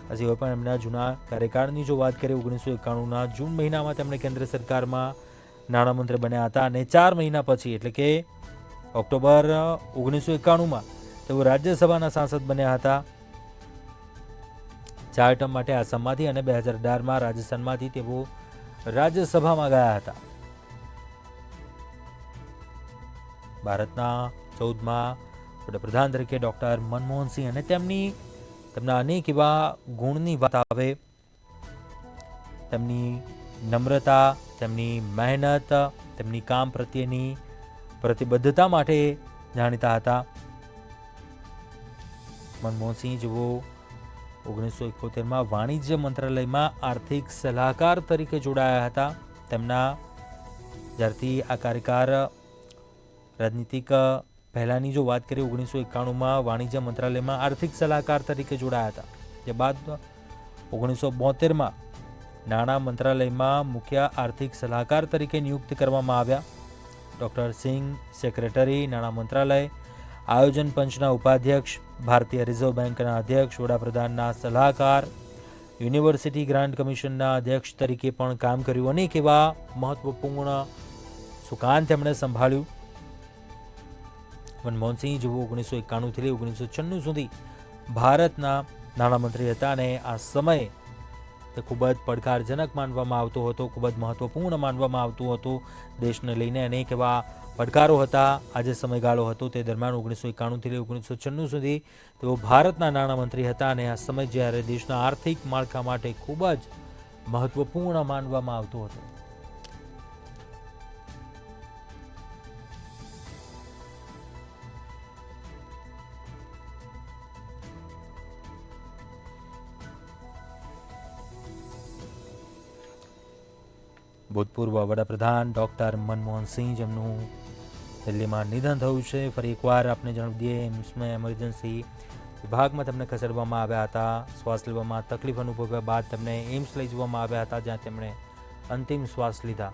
[SPEAKER 1] આ સિવાય પણ એમના જૂના કાર્યકાળની જો વાત કરીએ, 1991ના જૂન મહિનામાં તેમણે કેન્દ્ર સરકારમાં નાણામંત્રી બન્યા હતા અને 4 મહિના પછી એટલે કે ઓક્ટોબર 1991માં તેઓ રાજ્યસભાના સાંસદ બન્યા હતા. 4 ટર્મ માટે આસામમાંથી અને 2018માં રાજસ્થાનમાંથી તેઓ રાજ્યસભામાં ગયા હતા. ભારતના 14મા વડાપ્રધાન તરીકે ડૉક્ટર મનમોહન સિંહ અને તેમના અનેક એવા ગુણની વાત આવે, તેમની નમ્રતા, તેમની મહેનત, તેમની કામ પ્રત્યેની પ્રતિબદ્ધતા માટે જાણીતા હતા. મનમોહનસિંહ જેઓ 1971માં વાણિજ્ય મંત્રાલયમાં આર્થિક સલાહકાર તરીકે જોડાયા હતા. તેમના જ્યારથી આ કાર્યકાળ રાજનીતિક પહેલાંની જો વાત કરીએ, 1991માં વાણિજ્ય મંત્રાલયમાં આર્થિક સલાહકાર તરીકે જોડાયા હતા. તે બાદ 1972માં નાણાં મંત્રાલયમાં મુખ્ય આર્થિક સલાહકાર તરીકે નિયુક્ત કરવામાં આવ્યા. ડૉક્ટર સિંહ સેક્રેટરી, નાણાં મંત્રાલય, આયોજન પંચના ઉપાધ્યક્ષ, ભારતીય રિઝર્વ બેંકના અધ્યક્ષ, વડાપ્રધાનના સલાહકાર, યુનિવર્સિટી ગ્રાન્ટ કમિશનના અધ્યક્ષ તરીકે પણ કામ કર્યું. અનેક એવા મહત્વપૂર્ણ સુકાન તેમણે સંભાળ્યું. મનમોહનસિંહ જેઓ 1991થી 1996 સુધી ભારતના નાણામંત્રી હતા અને આ સમયે તે ખૂબ જ પડકારજનક માનવામાં આવતો હતો, ખૂબ જ મહત્વપૂર્ણ માનવામાં આવતું હતું. દેશને લઈને અનેક એવા પડકારો હતા. આજે સમયગાળો હતો તે દરમિયાન 1991થી 1996 સુધી તેઓ ભારતના નાણામંત્રી હતા અને આ સમય જ્યારે દેશના આર્થિક માળખા માટે ખૂબ જ મહત્વપૂર્ણ માનવામાં આવતો હતો. ભૂતપૂર્વ વડાપ્રધાન ડૉક્ટર મનમોહન સિંહ, જેમનું દિલ્હીમાં નિધન થયું છે. ફરી એકવાર આપણે જણાવી દઈએ, એમ્સમાં એમરજન્સી વિભાગમાં તેમને ખસેડવામાં આવ્યા હતા. શ્વાસ લેવામાં તકલીફ અનુભવ્યા બાદ તેમને એમ્સ લઈ જવામાં આવ્યા હતા, જ્યાં તેમણે અંતિમ શ્વાસ લીધા.